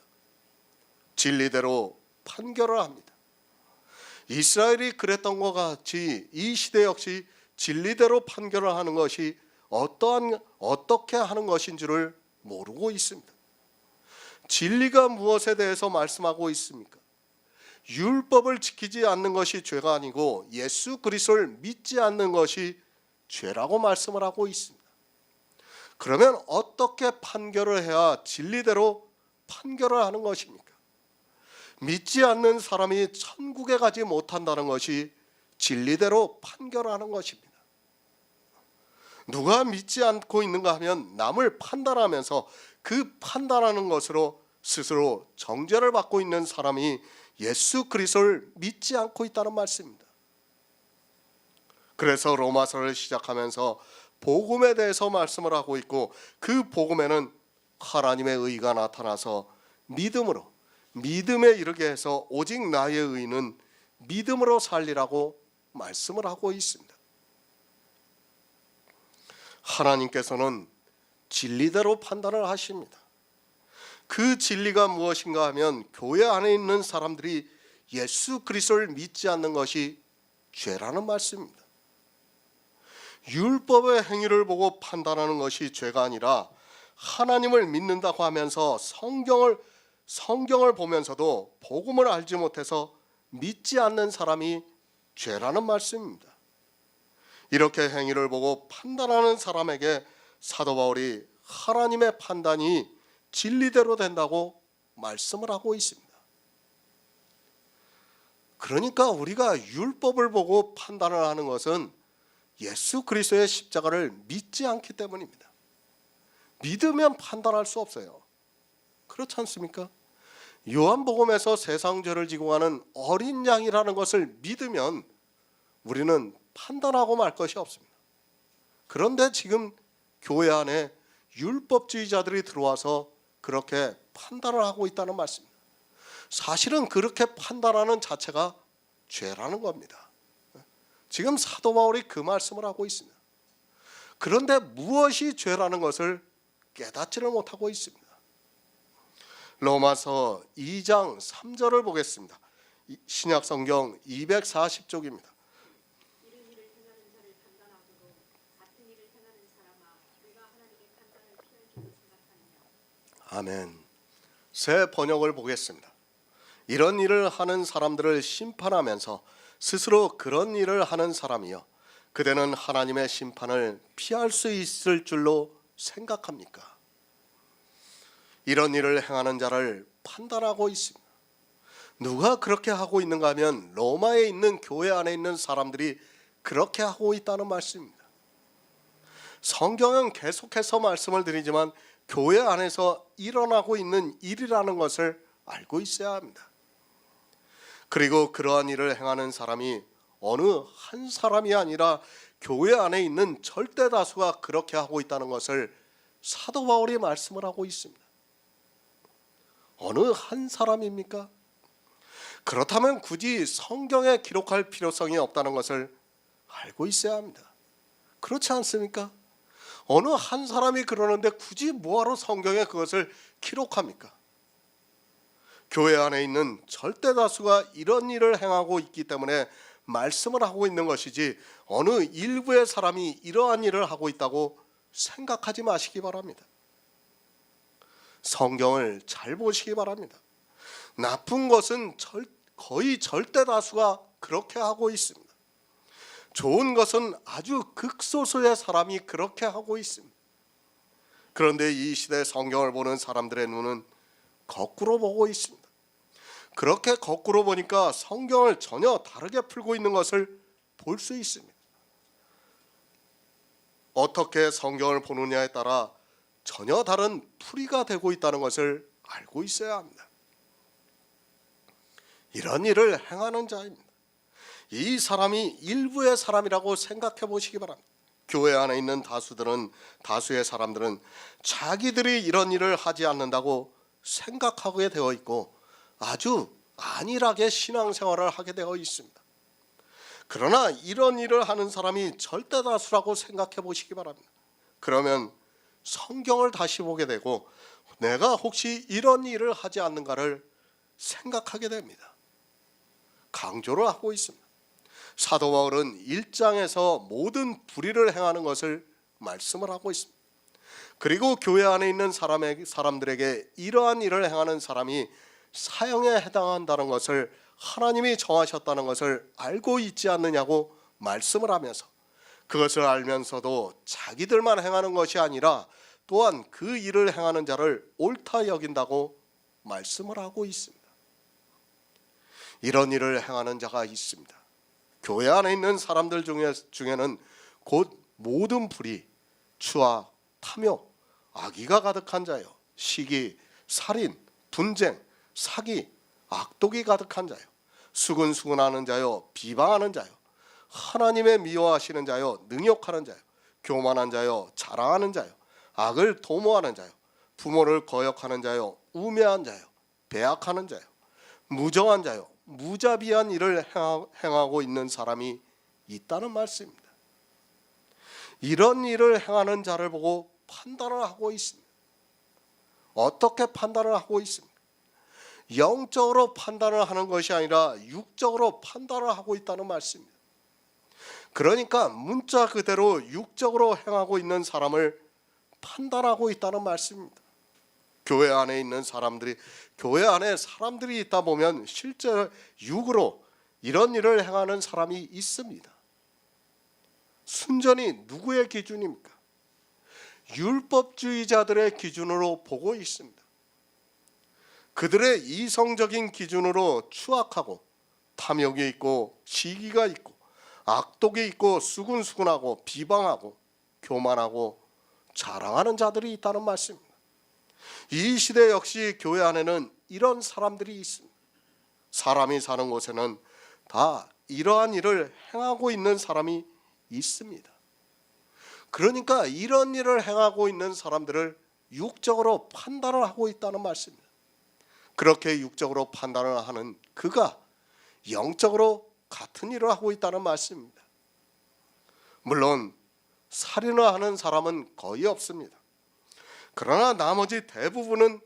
진리대로 판결을 합니다. 이스라엘이 그랬던 것 같이 이 시대 역시 진리대로 판결을 하는 것이 어떻게 하는 것인 줄을 모르고 있습니다. 진리가 무엇에 대해서 말씀하고 있습니까? 율법을 지키지 않는 것이 죄가 아니고 예수 그리스도를 믿지 않는 것이 죄라고 말씀을 하고 있습니다. 그러면 어떻게 판결을 해야 진리대로 판결을 하는 것입니까? 믿지 않는 사람이 천국에 가지 못한다는 것이 진리대로 판결하는 것입니다. 누가 믿지 않고 있는가 하면 남을 판단하면서 그 판단하는 것으로 스스로 정죄를 받고 있는 사람이 예수 그리스도를 믿지 않고 있다는 말씀입니다. 그래서 로마서를 시작하면서 복음에 대해서 말씀을 하고 있고 그 복음에는 하나님의 의가 나타나서 믿음에 이르게 해서 오직 나의 의는 믿음으로 살리라고 말씀을 하고 있습니다. 하나님께서는 진리대로 판단을 하십니다. 그 진리가 무엇인가 하면 교회 안에 있는 사람들이 예수 그리스도를 믿지 않는 것이 죄라는 말씀입니다. 율법의 행위를 보고 판단하는 것이 죄가 아니라 하나님을 믿는다고 하면서 성경을 보면서도 복음을 알지 못해서 믿지 않는 사람이 죄라는 말씀입니다. 이렇게 행위를 보고 판단하는 사람에게 사도 바울이 하나님의 판단이 진리대로 된다고 말씀을 하고 있습니다. 그러니까 우리가 율법을 보고 판단을 하는 것은 예수 그리스도의 십자가를 믿지 않기 때문입니다. 믿으면 판단할 수 없어요. 그렇지 않습니까? 요한복음에서 세상 죄를 지고 가는 어린 양이라는 것을 믿으면 우리는 판단하고 말 것이 없습니다. 그런데 지금 교회 안에 율법주의자들이 들어와서 그렇게 판단을 하고 있다는 말씀입니다. 사실은 그렇게 판단하는 자체가 죄라는 겁니다. 지금 사도 바울이 그 말씀을 하고 있습니다. 그런데 무엇이 죄라는 것을 깨닫지를 못하고 있습니다. 로마서 2장 3절을 보겠습니다. 신약 성경 240쪽입니다. 아멘. 새 번역을 보겠습니다. 이런 일을 하는 사람들을 심판하면서 스스로 그런 일을 하는 사람이여 그대는 하나님의 심판을 피할 수 있을 줄로 생각합니까? 이런 일을 행하는 자를 판단하고 있습니다. 누가 그렇게 하고 있는가 하면 로마에 있는 교회 안에 있는 사람들이 그렇게 하고 있다는 말씀입니다. 성경은 계속해서 말씀을 드리지만 교회 안에서 일어나고 있는 일이라는 것을 알고 있어야 합니다. 그리고 그러한 일을 행하는 사람이 어느 한 사람이 아니라 교회 안에 있는 절대 다수가 그렇게 하고 있다는 것을 사도 바울이 말씀을 하고 있습니다. 어느 한 사람입니까? 그렇다면 굳이 성경에 기록할 필요성이 없다는 것을 알고 있어야 합니다. 그렇지 않습니까? 어느 한 사람이 그러는데 굳이 뭐하러 성경에 그것을 기록합니까? 교회 안에 있는 절대 다수가 이런 일을 행하고 있기 때문에 말씀을 하고 있는 것이지 어느 일부의 사람이 이러한 일을 하고 있다고 생각하지 마시기 바랍니다. 성경을 잘 보시기 바랍니다. 나쁜 것은 거의 절대 다수가 그렇게 하고 있습니다. 좋은 것은 아주 극소수의 사람이 그렇게 하고 있습니다. 그런데 이 시대 성경을 보는 사람들의 눈은 거꾸로 보고 있습니다. 그렇게 거꾸로 보니까 성경을 전혀 다르게 풀고 있는 것을 볼 수 있습니다. 어떻게 성경을 보느냐에 따라 전혀 다른 풀이가 되고 있다는 것을 알고 있어야 합니다. 이런 일을 행하는 자입니다. 이 사람이 일부의 사람이라고 생각해 보시기 바랍니다. 교회 안에 있는 다수의 사람들은 자기들이 이런 일을 하지 않는다고 생각하게 되어 있고 아주 안일하게 신앙생활을 하게 되어 있습니다. 그러나 이런 일을 하는 사람이 절대 다수라고 생각해 보시기 바랍니다. 그러면 성경을 다시 보게 되고 내가 혹시 이런 일을 하지 않는가를 생각하게 됩니다. 강조를 하고 있습니다. 사도 바울은 1장에서 모든 불의를 행하는 것을 말씀을 하고 있습니다. 그리고 교회 안에 있는 사람들에게 이러한 일을 행하는 사람이 사형에 해당한다는 것을 하나님이 정하셨다는 것을 알고 있지 않느냐고 말씀을 하면서 그것을 알면서도 자기들만 행하는 것이 아니라 또한 그 일을 행하는 자를 옳다 여긴다고 말씀을 하고 있습니다. 이런 일을 행하는 자가 있습니다. 교회 안에 있는 사람들 중에는 곧 모든 불의, 추악, 탐욕, 악의가 가득한 자요, 시기, 살인, 분쟁, 사기, 악독이 가득한 자요, 수근수근하는 자요, 비방하는 자요, 하나님의 미워하시는 자요, 능욕하는 자요, 교만한 자요, 자랑하는 자요, 악을 도모하는 자요, 부모를 거역하는 자요, 우매한 자요, 배악하는 자요, 무정한 자요, 무자비한 일을 행하고 있는 사람이 있다는 말씀입니다. 이런 일을 행하는 자를 보고 판단을 하고 있습니다. 어떻게 판단을 하고 있습니까? 영적으로 판단을 하는 것이 아니라 육적으로 판단을 하고 있다는 말씀입니다. 그러니까 문자 그대로 육적으로 행하고 있는 사람을 판단하고 있다는 말씀입니다. 교회 안에 있는 사람들이 교회 안에 사람들이 있다 보면 실제 육으로 이런 일을 행하는 사람이 있습니다. 순전히 누구의 기준입니까? 율법주의자들의 기준으로 보고 있습니다. 그들의 이성적인 기준으로 추악하고 탐욕이 있고 시기가 있고 악독이 있고 수근수근하고 비방하고 교만하고 자랑하는 자들이 있다는 말씀입니다. 이 시대 역시 교회 안에는 이런 사람들이 있습니다. 사람이 사는 곳에는 다 이러한 일을 행하고 있는 사람이 있습니다. 그러니까 이런 일을 행하고 있는 사람들을 육적으로 판단을 하고 있다는 말씀입니다. 그렇게 육적으로 판단을 하는 그가 영적으로 같은 일을 하고 있다는 말씀입니다. 물론 살인을 하는 사람은 거의 없습니다. 그러나 나머지 대부분은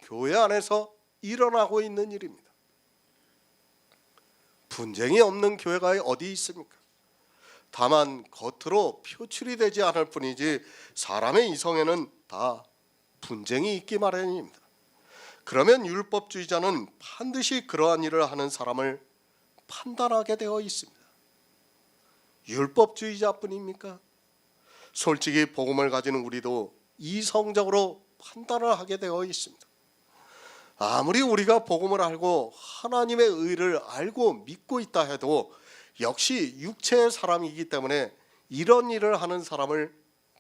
교회 안에서 일어나고 있는 일입니다. 분쟁이 없는 교회가 어디 있습니까? 다만 겉으로 표출이 되지 않을 뿐이지 사람의 이성에는 다 분쟁이 있기 마련입니다. 그러면 율법주의자는 반드시 그러한 일을 하는 사람을 판단하게 되어 있습니다. 율법주의자뿐입니까? 솔직히 복음을 가진 우리도 이성적으로 판단을 하게 되어 있습니다. 아무리 우리가 복음을 알고 하나님의 의를 알고 믿고 있다 해도 역시 육체의 사람이기 때문에 이런 일을 하는 사람을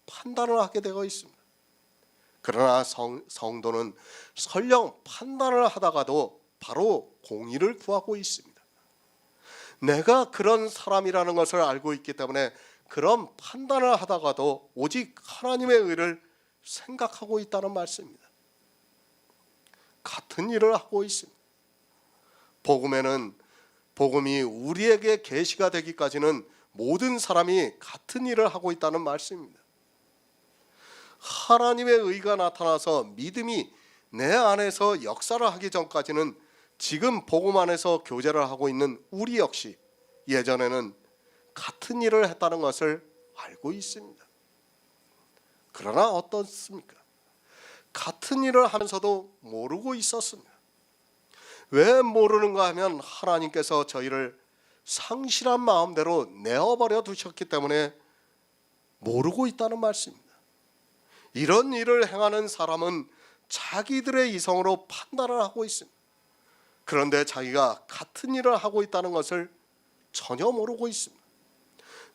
판단을 하게 되어 있습니다. 그러나 성도는 설령 판단을 하다가도 바로 공의를 구하고 있습니다. 내가 그런 사람이라는 것을 알고 있기 때문에 그런 판단을 하다가도 오직 하나님의 의를 생각하고 있다는 말씀입니다. 같은 일을 하고 있습니다. 복음이 우리에게 계시가 되기까지는 모든 사람이 같은 일을 하고 있다는 말씀입니다. 하나님의 의가 나타나서 믿음이 내 안에서 역사를 하기 전까지는 지금 복음 안에서 교제를 하고 있는 우리 역시 예전에는 같은 일을 했다는 것을 알고 있습니다. 그러나 어떻습니까? 같은 일을 하면서도 모르고 있었습니다. 왜 모르는가 하면 하나님께서 저희를 상실한 마음대로 내어버려 두셨기 때문에 모르고 있다는 말씀입니다. 이런 일을 행하는 사람은 자기들의 이성으로 판단을 하고 있습니다. 그런데 자기가 같은 일을 하고 있다는 것을 전혀 모르고 있습니다.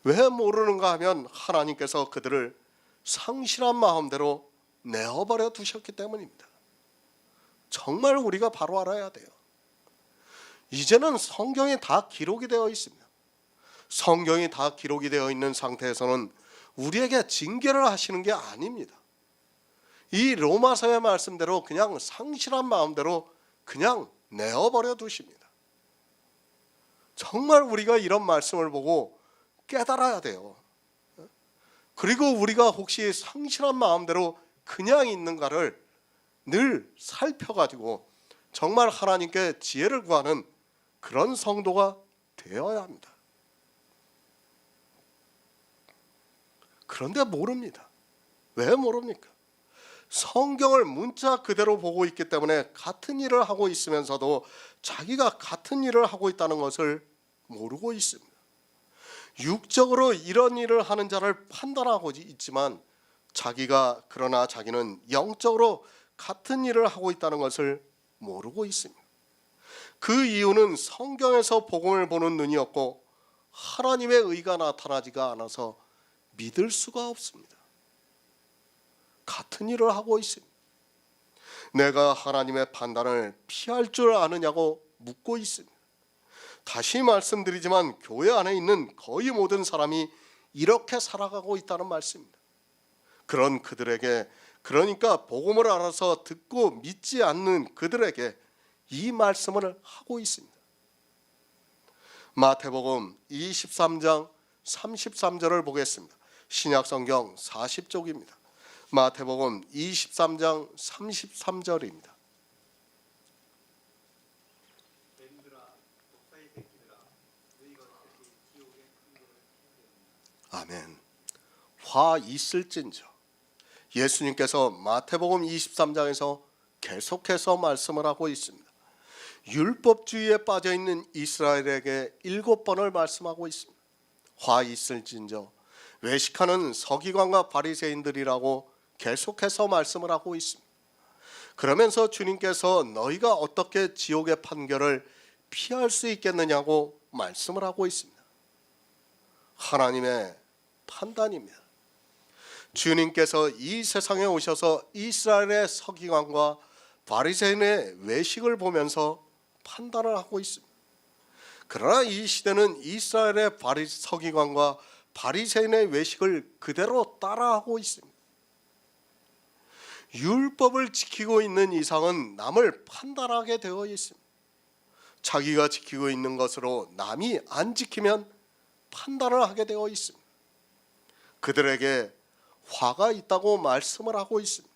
왜 모르는가 하면 하나님께서 그들을 상실한 마음대로 내어버려 두셨기 때문입니다. 정말 우리가 바로 알아야 돼요. 이제는 성경에 다 기록이 되어 있습니다. 성경이 다 기록이 되어 있는 상태에서는 우리에게 징계를 하시는 게 아닙니다. 이 로마서의 말씀대로 그냥 상실한 마음대로 그냥 내어버려 두십니다. 정말 우리가 이런 말씀을 보고 깨달아야 돼요. 그리고 우리가 혹시 상실한 마음대로 그냥 있는가를 늘 살펴가지고 정말 하나님께 지혜를 구하는 그런 성도가 되어야 합니다. 그런데 모릅니다. 왜 모릅니까? 성경을 문자 그대로 보고 있기 때문에 같은 일을 하고 있으면서도 자기가 같은 일을 하고 있다는 것을 모르고 있습니다. 육적으로 이런 일을 하는 자를 판단하고 있지만 그러나 자기는 영적으로 같은 일을 하고 있다는 것을 모르고 있습니다. 그 이유는 성경에서 복음을 보는 눈이 없고 하나님의 의가 나타나지가 않아서 믿을 수가 없습니다. 같은 일을 하고 있습니다. 내가 하나님의 판단을 피할 줄 아느냐고 묻고 있습니다. 다시 말씀드리지만 교회 안에 있는 거의 모든 사람이 이렇게 살아가고 있다는 말씀입니다. 그런 그들에게, 그러니까 복음을 알아서 듣고 믿지 않는 그들에게 이 말씀을 하고 있습니다. 마태복음 23장 33절을 보겠습니다. 신약성경 40쪽입니다. 마태복음 23장 33절입니다. 아멘. 화 있을진저. 예수님께서 마태복음 23장에서 계속해서 말씀을 하고 있습니다. 율법주의에 빠져있는 이스라엘에게 7번을 말씀하고 있습니다. 화 있을진저. 외식하는 서기관과 바리새인들이라고 계속해서 말씀을 하고 있습니다. 그러면서 주님께서 너희가 어떻게 지옥의 판결을 피할 수 있겠느냐고 말씀을 하고 있습니다. 하나님의 판단입니다. 주님께서 이 세상에 오셔서 이스라엘의 서기관과 바리새인의 외식을 보면서 판단을 하고 있습니다. 그러나 이 시대는 이스라엘의 서기관과 바리새인의 외식을 그대로 따라하고 있습니다. 율법을 지키고 있는 이상은 남을 판단하게 되어 있습니다. 자기가 지키고 있는 것으로 남이 안 지키면 판단을 하게 되어 있습니다. 그들에게 화가 있다고 말씀을 하고 있습니다.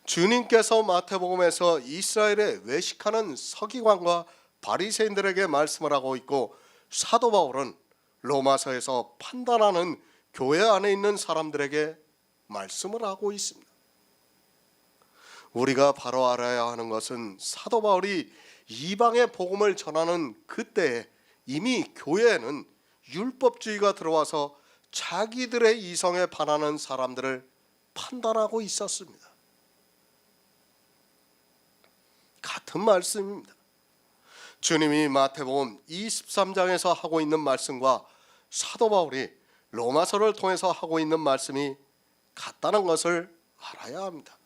주님께서 마태복음에서 이스라엘에 외식하는 서기관과 바리새인들에게 말씀을 하고 있고, 사도 바울은 로마서에서 판단하는 교회 안에 있는 사람들에게 말씀을 하고 있습니다. 우리가 바로 알아야 하는 것은 사도 바울이 이방의 복음을 전하는 그때에 이미 교회에는 율법주의가 들어와서 자기들의 이성에 반하는 사람들을 판단하고 있었습니다. 같은 말씀입니다. 주님이 마태복음 23장에서 하고 있는 말씀과 사도 바울이 로마서를 통해서 하고 있는 말씀이 같다는 것을 알아야 합니다.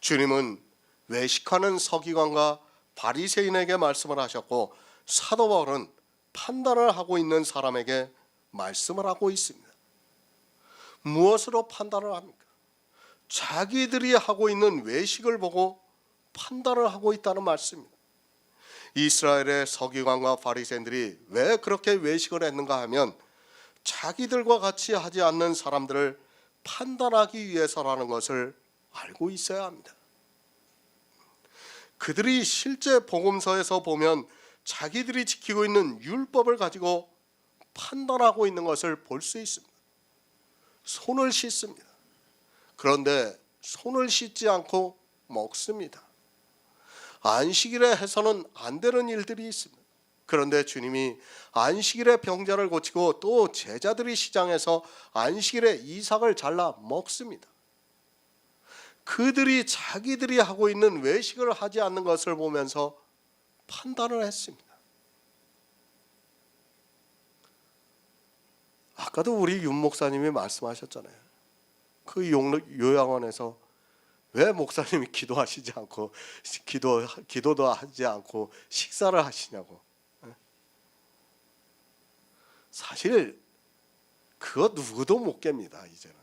주님은 외식하는 서기관과 바리새인에게 말씀을 하셨고, 사도 바울은 판단을 하고 있는 사람에게 말씀을 하고 있습니다. 무엇으로 판단을 합니까? 자기들이 하고 있는 외식을 보고 판단을 하고 있다는 말씀입니다. 이스라엘의 서기관과 바리새인들이 왜 그렇게 외식을 했는가 하면 자기들과 같이 하지 않는 사람들을 판단하기 위해서라는 것을 알고 있어야 합니다. 그들이 실제 복음서에서 보면 자기들이 지키고 있는 율법을 가지고 판단하고 있는 것을 볼 수 있습니다. 손을 씻습니다. 그런데 손을 씻지 않고 먹습니다. 안식일에 해서는 안 되는 일들이 있습니다. 그런데 주님이 안식일에 병자를 고치고 또 제자들이 시장에서 안식일에 이삭을 잘라 먹습니다. 그들이 자기들이 하고 있는 외식을 하지 않는 것을 보면서 판단을 했습니다. 아까도 우리 윤 목사님이 말씀하셨잖아요. 그 요양원에서 왜 목사님이 기도하시지 않고 기도도 하지 않고 식사를 하시냐고. 사실 그거 누구도 못 깹니다. 이제는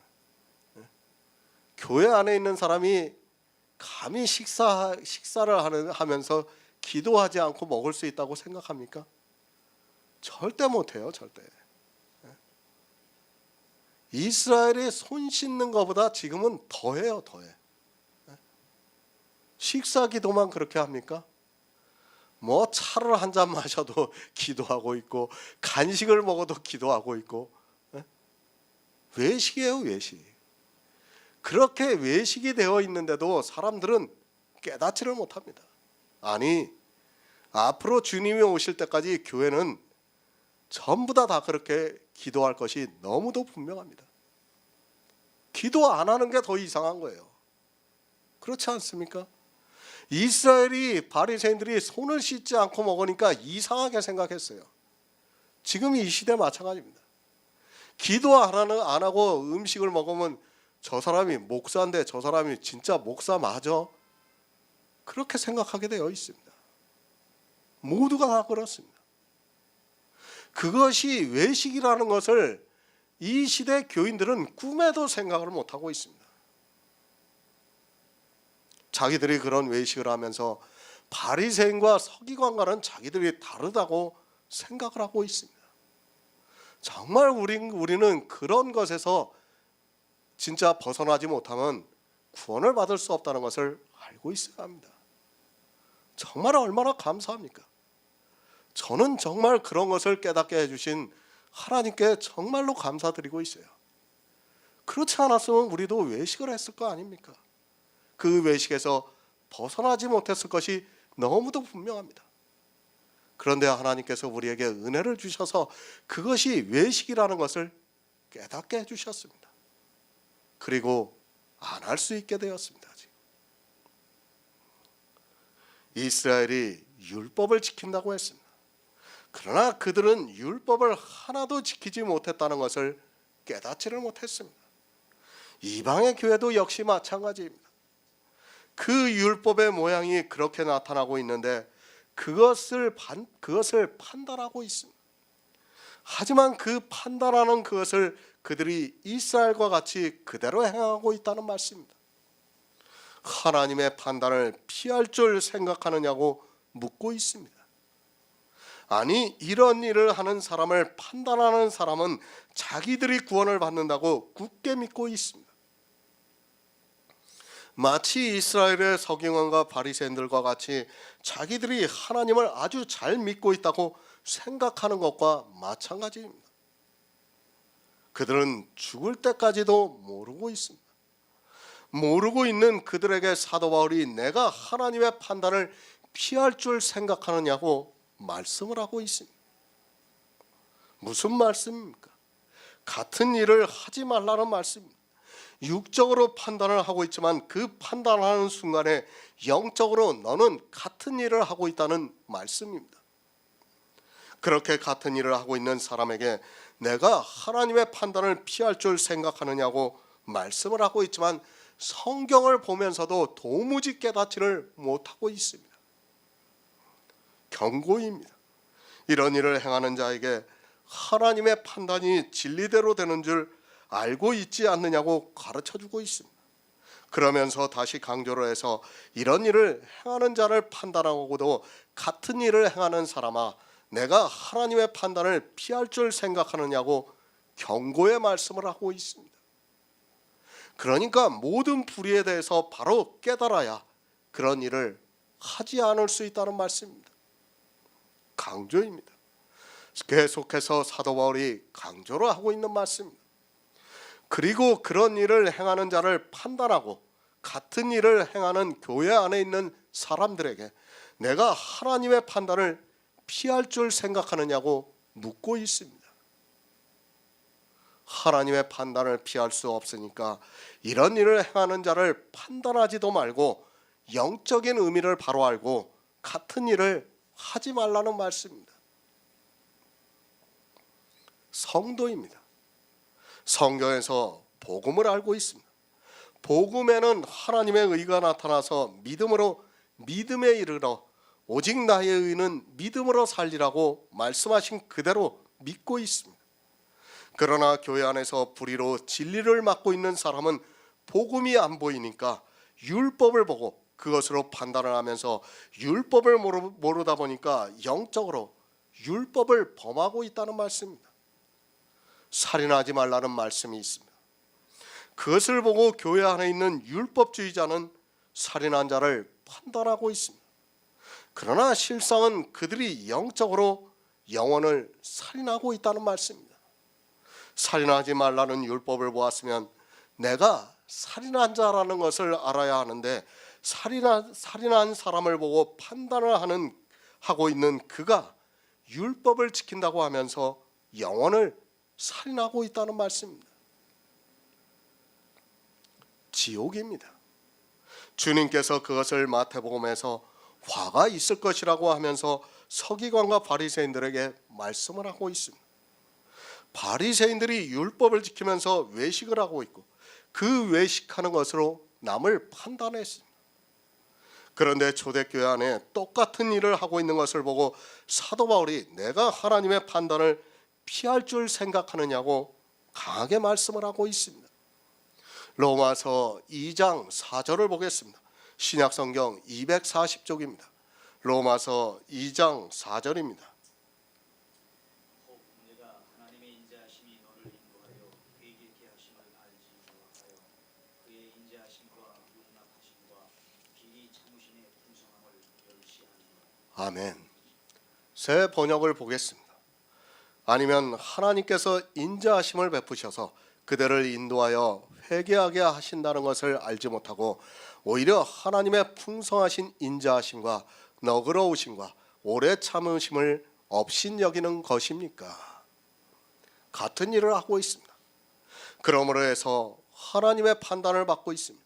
교회 안에 있는 사람이 감히 식사를 하면서 기도하지 않고 먹을 수 있다고 생각합니까? 절대 못해요. 절대. 이스라엘이 손 씻는 것보다 지금은 더해요. 더해. 식사 기도만 그렇게 합니까? 뭐 차를 한 잔 마셔도 기도하고 있고, 간식을 먹어도 기도하고 있고. 외식이에요. 외식. 그렇게 외식이 되어 있는데도 사람들은 깨닫지를 못합니다. 아니, 앞으로 주님이 오실 때까지 교회는 전부 다 그렇게 기도할 것이 너무도 분명합니다. 기도 안 하는 게 더 이상한 거예요. 그렇지 않습니까? 이스라엘이 바리새인들이 손을 씻지 않고 먹으니까 이상하게 생각했어요. 지금 이 시대 마찬가지입니다. 기도 안 하고 음식을 먹으면 저 사람이 목사인데 저 사람이 진짜 목사 맞아? 그렇게 생각하게 되어 있습니다. 모두가 다 그렇습니다. 그것이 외식이라는 것을 이 시대 교인들은 꿈에도 생각을 못하고 있습니다. 자기들이 그런 외식을 하면서 바리새인과 서기관과는 자기들이 다르다고 생각을 하고 있습니다. 정말 우리는 그런 것에서 진짜 벗어나지 못하면 구원을 받을 수 없다는 것을 알고 있어야 합니다. 정말 얼마나 감사합니까? 저는 정말 그런 것을 깨닫게 해주신 하나님께 정말로 감사드리고 있어요. 그렇지 않았으면 우리도 외식을 했을 거 아닙니까? 그 외식에서 벗어나지 못했을 것이 너무도 분명합니다. 그런데 하나님께서 우리에게 은혜를 주셔서 그것이 외식이라는 것을 깨닫게 해주셨습니다. 그리고 안 할 수 있게 되었습니다. 지금. 이스라엘이 율법을 지킨다고 했습니다. 그러나 그들은 율법을 하나도 지키지 못했다는 것을 깨닫지를 못했습니다. 이방의 교회도 역시 마찬가지입니다. 그 율법의 모양이 그렇게 나타나고 있는데 그것을 판단하고 있습니다. 하지만 그 판단하는 그것을 그들이 이스라엘과 같이 그대로 행하고 있다는 말씀입니다. 하나님의 판단을 피할 줄 생각하느냐고 묻고 있습니다. 아니, 이런 일을 하는 사람을 판단하는 사람은 자기들이 구원을 받는다고 굳게 믿고 있습니다. 마치 이스라엘의 서기관과 바리새인들과 같이 자기들이 하나님을 아주 잘 믿고 있다고 생각하는 것과 마찬가지입니다. 그들은 죽을 때까지도 모르고 있습니다. 모르고 있는 그들에게 사도 바울이 내가 하나님의 판단을 피할 줄 생각하느냐고 말씀을 하고 있습니다. 무슨 말씀입니까? 같은 일을 하지 말라는 말씀입니다. 육적으로 판단을 하고 있지만 그 판단하는 순간에 영적으로 너는 같은 일을 하고 있다는 말씀입니다. 그렇게 같은 일을 하고 있는 사람에게 내가 하나님의 판단을 피할 줄 생각하느냐고 말씀을 하고 있지만 성경을 보면서도 도무지 깨닫지를 못하고 있습니다. 경고입니다. 이런 일을 행하는 자에게 하나님의 판단이 진리대로 되는 줄 알고 있지 않느냐고 가르쳐주고 있습니다. 그러면서 다시 강조를 해서 이런 일을 행하는 자를 판단하고도 같은 일을 행하는 사람아 내가 하나님의 판단을 피할 줄 생각하느냐고 경고의 말씀을 하고 있습니다. 그러니까 모든 불의에 대해서 바로 깨달아야 그런 일을 하지 않을 수 있다는 말씀입니다. 강조입니다. 계속해서 사도 바울이 강조를 하고 있는 말씀입니다. 그리고 그런 일을 행하는 자를 판단하고 같은 일을 행하는 교회 안에 있는 사람들에게 내가 하나님의 판단을 피할 줄 생각하느냐고 묻고 있습니다. 하나님의 판단을 피할 수 없으니까 이런 일을 행하는 자를 판단하지도 말고 영적인 의미를 바로 알고 같은 일을 하지 말라는 말씀입니다. 성도입니다. 성경에서 복음을 알고 있습니다. 복음에는 하나님의 의가 나타나서 믿음에 이르러 오직 나의 의는 믿음으로 살리라고 말씀하신 그대로 믿고 있습니다. 그러나 교회 안에서 불의로 진리를 맡고 있는 사람은 복음이 안 보이니까 율법을 보고 그것으로 판단을 하면서 율법을 모르다 보니까 영적으로 율법을 범하고 있다는 말씀입니다. 살인하지 말라는 말씀이 있습니다. 그것을 보고 교회 안에 있는 율법주의자는 살인한 자를 판단하고 있습니다. 그러나 실상은 그들이 영적으로 영혼을 살인하고 있다는 말씀입니다. 살인하지 말라는 율법을 보았으면 내가 살인한 자라는 것을 알아야 하는데 살인한 사람을 보고 판단을 하고 있는 그가 율법을 지킨다고 하면서 영혼을 살인하고 있다는 말씀입니다. 지옥입니다. 주님께서 그것을 마태복음에서 화가 있을 것이라고 하면서 서기관과 바리새인들에게 말씀을 하고 있습니다. 바리새인들이 율법을 지키면서 외식을 하고 있고 그 외식하는 것으로 남을 판단했습니다. 그런데 초대교회 안에 똑같은 일을 하고 있는 것을 보고 사도 바울이 내가 하나님의 판단을 피할 줄 생각하느냐고 강하게 말씀을 하고 있습니다. 로마서 2장 4절을 보겠습니다. 신약성경 240쪽입니다. 로마서 2장 4절입니다. 내가 하나님의 인자하심이 너를 인도하여 회개케 하심을 알지 못하여 그의 인자하심과 용납하심과 길이 참으심의 풍성함을 멸시하느니라. 아멘. 새 번역을 보겠습니다. 아니면 하나님께서 인자하심을 베푸셔서 그들을 인도하여 회개하게 하신다는 것을 알지 못하고 오히려 하나님의 풍성하신 인자하심과 너그러우심과 오래 참으심을 업신여기는 것입니까? 같은 일을 하고 있습니다. 그러므로 해서 하나님의 판단을 받고 있습니다.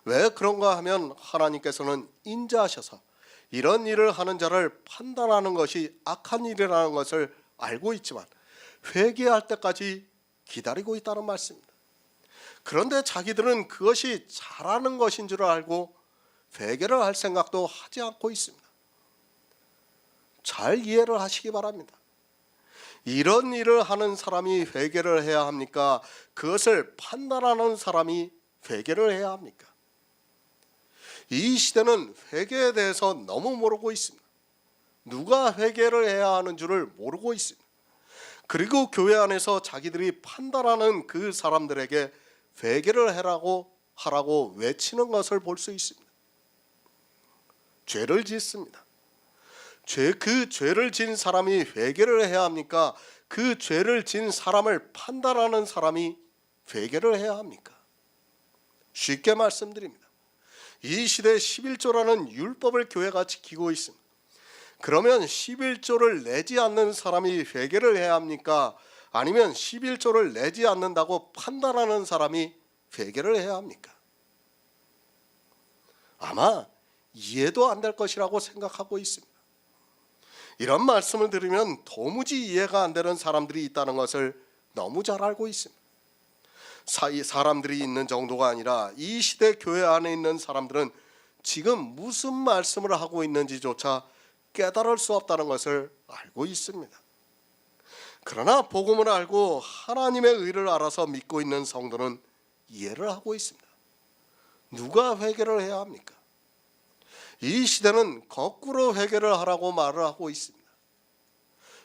왜 그런가 하면 하나님께서는 인자하셔서 이런 일을 하는 자를 판단하는 것이 악한 일이라는 것을 알고 있지만 회개할 때까지 기다리고 있다는 말씀입니다. 그런데 자기들은 그것이 잘하는 것인 줄 알고 회개를 할 생각도 하지 않고 있습니다. 잘 이해를 하시기 바랍니다. 이런 일을 하는 사람이 회개를 해야 합니까? 그것을 판단하는 사람이 회개를 해야 합니까? 이 시대는 회개에 대해서 너무 모르고 있습니다. 누가 회개를 해야 하는 줄을 모르고 있습니다. 그리고 교회 안에서 자기들이 판단하는 그 사람들에게 회개를 하라고 외치는 것을 볼 수 있습니다. 죄를 짓습니다. 그 죄를 진 사람이 회개를 해야 합니까? 그 죄를 진 사람을 판단하는 사람이 회개를 해야 합니까? 쉽게 말씀드립니다. 이 시대 11조라는 율법을 교회가 지키고 있습니다. 그러면 11조를 내지 않는 사람이 회개를 해야 합니까? 아니면 11조를 내지 않는다고 판단하는 사람이 회개를 해야 합니까? 아마 이해도 안 될 것이라고 생각하고 있습니다. 이런 말씀을 들으면 도무지 이해가 안 되는 사람들이 있다는 것을 너무 잘 알고 있습니다. 사람들이 있는 정도가 아니라 이 시대 교회 안에 있는 사람들은 지금 무슨 말씀을 하고 있는지조차 깨달을 수 없다는 것을 알고 있습니다. 그러나 복음을 알고 하나님의 의를 알아서 믿고 있는 성도는 이해를 하고 있습니다. 누가 회개를 해야 합니까? 이 시대는 거꾸로 회개를 하라고 말을 하고 있습니다.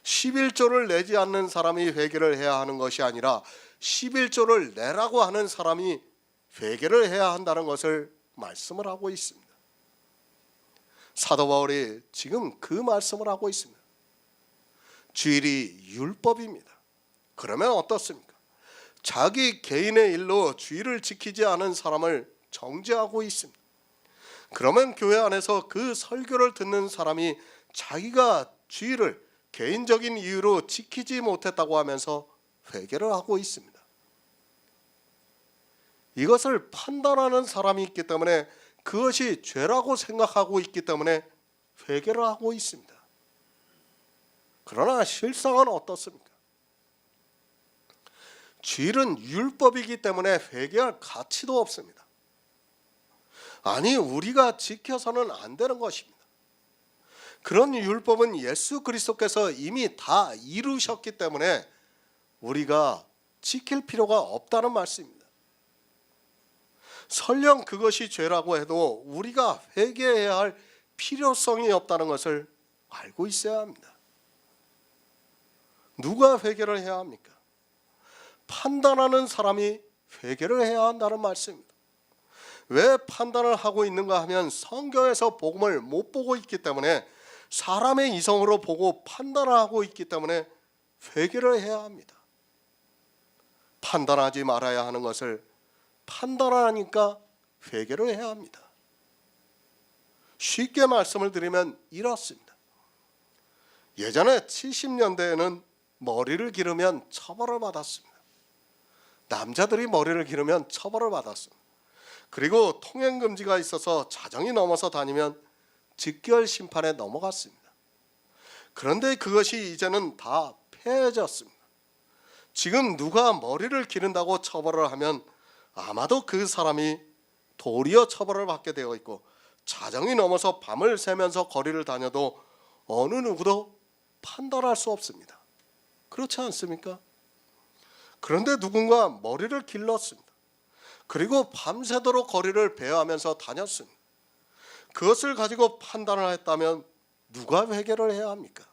11조를 내지 않는 사람이 회개를 해야 하는 것이 아니라 11조를 내라고 하는 사람이 회개를 해야 한다는 것을 말씀을 하고 있습니다. 사도 바울이 지금 그 말씀을 하고 있습니다. 주일이 율법입니다. 그러면 어떻습니까? 자기 개인의 일로 주일을 지키지 않은 사람을 정죄하고 있습니다. 그러면 교회 안에서 그 설교를 듣는 사람이 자기가 주일을 개인적인 이유로 지키지 못했다고 하면서 회개를 하고 있습니다. 이것을 판단하는 사람이 있기 때문에 그것이 죄라고 생각하고 있기 때문에 회개를 하고 있습니다. 그러나 실상은 어떻습니까? 주일은 율법이기 때문에 회개할 가치도 없습니다. 아니, 우리가 지켜서는 안 되는 것입니다. 그런 율법은 예수 그리스도께서 이미 다 이루셨기 때문에 우리가 지킬 필요가 없다는 말씀입니다. 설령 그것이 죄라고 해도 우리가 회개해야 할 필요성이 없다는 것을 알고 있어야 합니다. 누가 회개를 해야 합니까? 판단하는 사람이 회개를 해야 한다는 말씀입니다. 왜 판단을 하고 있는가 하면 성경에서 복음을 못 보고 있기 때문에 사람의 이성으로 보고 판단을 하고 있기 때문에 회개를 해야 합니다. 판단하지 말아야 하는 것을 판단하니까 회개를 해야 합니다. 쉽게 말씀을 드리면 이렇습니다. 예전에 70년대에는 머리를 기르면 처벌을 받았습니다. 남자들이 머리를 기르면 처벌을 받았습니다. 그리고 통행금지가 있어서 자정이 넘어서 다니면 직결 심판에 넘어갔습니다. 그런데 그것이 이제는 다 폐해졌습니다. 지금 누가 머리를 기른다고 처벌을 하면 아마도 그 사람이 도리어 처벌을 받게 되어 있고 자정이 넘어서 밤을 새면서 거리를 다녀도 어느 누구도 판단할 수 없습니다. 그렇지 않습니까? 그런데 누군가 머리를 길렀습니다. 그리고 밤새도록 거리를 배회하면서 다녔습니다. 그것을 가지고 판단을 했다면 누가 회개를 해야 합니까?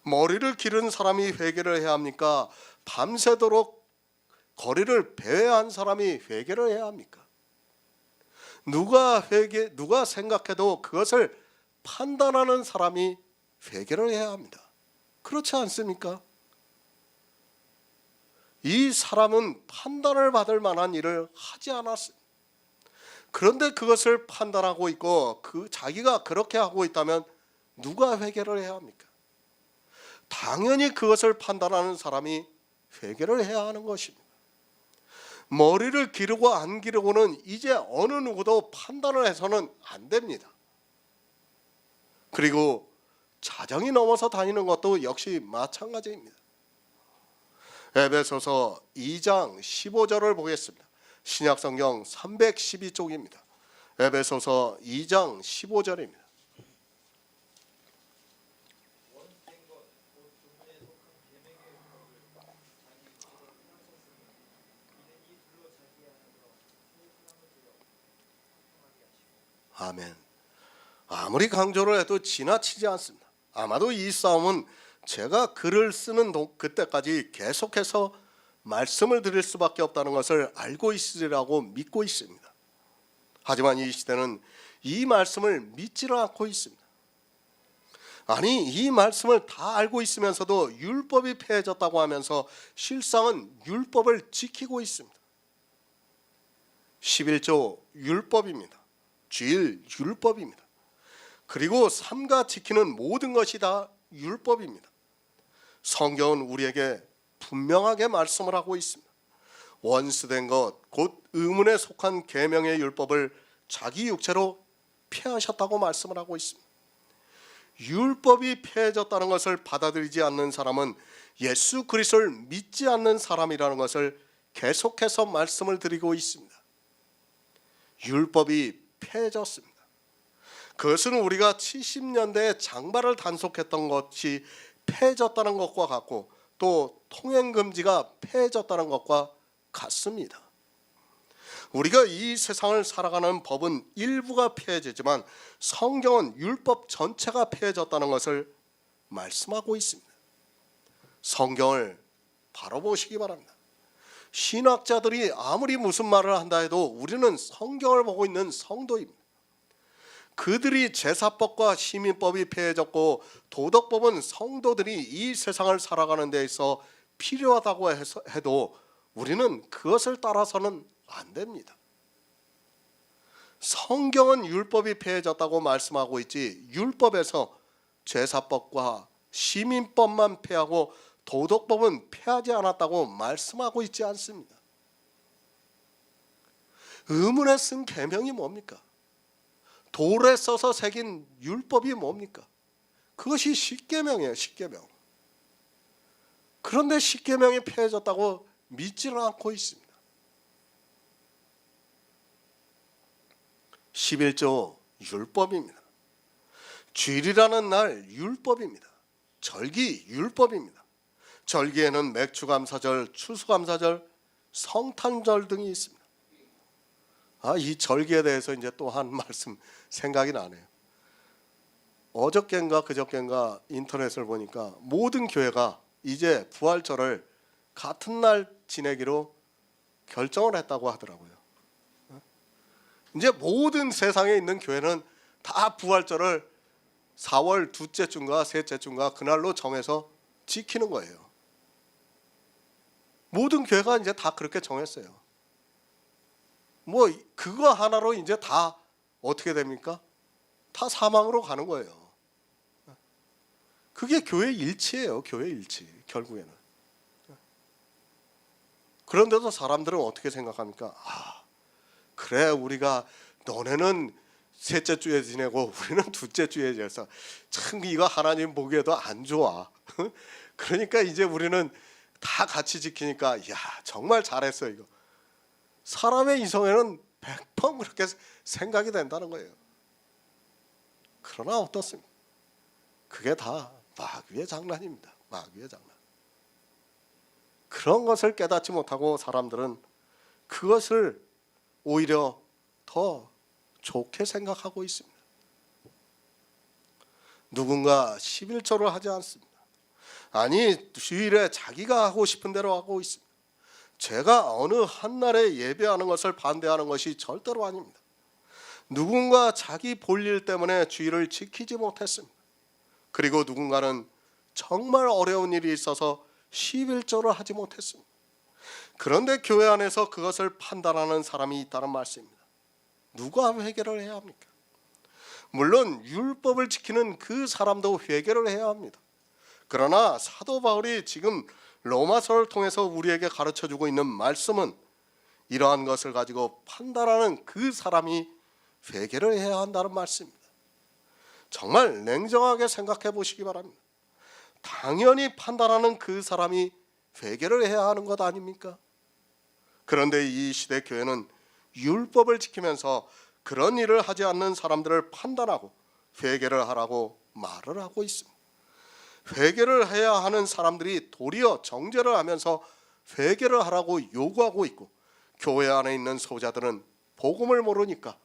머리를 기른 사람이 회개를 해야 합니까? 밤새도록 거리를 배회한 사람이 회개를 해야 합니까? 누가 생각해도 그것을 판단하는 사람이 회개를 해야 합니다. 그렇지 않습니까? 이 사람은 판단을 받을 만한 일을 하지 않았습니다. 그런데 그것을 판단하고 있고 자기가 그렇게 하고 있다면 누가 회개를 해야 합니까? 당연히 그것을 판단하는 사람이 회개를 해야 하는 것입니다. 머리를 기르고 안 기르고는 이제 어느 누구도 판단을 해서는 안 됩니다. 그리고 자정이 넘어서 다니는 것도 역시 마찬가지입니다. 에베소서 2장 15절을 보겠습니다. 신약성경 312쪽입니다. 에베소서 2장 15절입니다. 아멘. 아무리 강조를 해도 지나치지 않습니다. 아마도 이 싸움은 제가 글을 쓰는 그때까지 계속해서 말씀을 드릴 수밖에 없다는 것을 알고 있으리라고 믿고 있습니다. 하지만 이 시대는 이 말씀을 믿지를 않고 있습니다. 아니, 이 말씀을 다 알고 있으면서도 율법이 폐해졌다고 하면서 실상은 율법을 지키고 있습니다. 11조 율법입니다. 주일 율법입니다. 그리고 삼가 지키는 모든 것이 다 율법입니다. 성경은 우리에게 분명하게 말씀을 하고 있습니다. 원수된 것, 곧 의문에 속한 계명의 율법을 자기 육체로 폐하셨다고 말씀을 하고 있습니다. 율법이 폐해졌다는 것을 받아들이지 않는 사람은 예수 그리스도를 믿지 않는 사람이라는 것을 계속해서 말씀을 드리고 있습니다. 율법이 폐해졌습니다. 그것은 우리가 70년대에 장발을 단속했던 것이 폐해졌다는 것과 같고, 또 통행금지가 폐해졌다는 것과 같습니다. 우리가 이 세상을 살아가는 법은 일부가 폐해지지만 성경은 율법 전체가 폐해졌다는 것을 말씀하고 있습니다. 성경을 바로 보시기 바랍니다. 신학자들이 아무리 무슨 말을 한다 해도 우리는 성경을 보고 있는 성도입니다. 그들이 제사법과 시민법이 폐해졌고 도덕법은 성도들이 이 세상을 살아가는 데 있어 필요하다고 해도 우리는 그것을 따라서는 안 됩니다. 성경은 율법이 폐해졌다고 말씀하고 있지, 율법에서 제사법과 시민법만 폐하고 도덕법은 폐하지 않았다고 말씀하고 있지 않습니다. 의문에 쓴 계명이 뭡니까? 돌에 써서 새긴 율법이 뭡니까? 그것이 십계명이에요. 십계명. 그런데 십계명이 폐해졌다고 믿지는 않고 있습니다. 11조 율법입니다. 주일이라는 날 율법입니다. 절기 율법입니다. 절기에는 맥주감사절, 추수감사절, 성탄절 등이 있습니다. 이 절기에 대해서 이제 또 한 말씀 생각이 나네요. 어저께인가 그저께인가 인터넷을 보니까 모든 교회가 이제 부활절을 같은 날 지내기로 결정을 했다고 하더라고요. 이제 모든 세상에 있는 교회는 다 부활절을 4월 둘째 주인가 셋째 주인가 그날로 정해서 지키는 거예요. 모든 교회가 이제 다 그렇게 정했어요. 뭐 그거 하나로 이제 다 어떻게 됩니까? 다 사망으로 가는 거예요. 그게 교회 일치예요. 교회 일치 결국에는. 그런데도 사람들은 어떻게 생각합니까? 그래, 우리가 너네는 셋째 주에 지내고 우리는 둘째 주에 지내서 참 이거 하나님 보기에도 안 좋아. 그러니까 이제 우리는 다 같이 지키니까 야 정말 잘했어 이거. 사람의 이성에는 100% 그렇게 생각이 된다는 거예요. 그러나 어떻습니까? 그게 다 마귀의 장난입니다. 마귀의 장난. 그런 것을 깨닫지 못하고 사람들은 그것을 오히려 더 좋게 생각하고 있습니다. 누군가 11조를 하지 않습니다. 아니, 주일에 자기가 하고 싶은 대로 하고 있습니다. 제가 어느 한날에 예배하는 것을 반대하는 것이 절대로 아닙니다. 누군가 자기 볼일 때문에 주일을 지키지 못했습니다. 그리고 누군가는 정말 어려운 일이 있어서 11조를 하지 못했습니다. 그런데 교회 안에서 그것을 판단하는 사람이 있다는 말씀입니다. 누가 회개를 해야 합니까? 물론 율법을 지키는 그 사람도 회개를 해야 합니다. 그러나 사도 바울이 지금 로마서를 통해서 우리에게 가르쳐주고 있는 말씀은 이러한 것을 가지고 판단하는 그 사람이 회개를 해야 한다는 말씀입니다. 정말 냉정하게 생각해 보시기 바랍니다. 당연히 판단하는 그 사람이 회개를 해야 하는 것 아닙니까? 그런데 이 시대 교회는 율법을 지키면서 그런 일을 하지 않는 사람들을 판단하고 회개를 하라고 말을 하고 있습니다. 회개를 해야 하는 사람들이 도리어 정죄를 하면서 회개를 하라고 요구하고 있고, 교회 안에 있는 소자들은 복음을 모르니까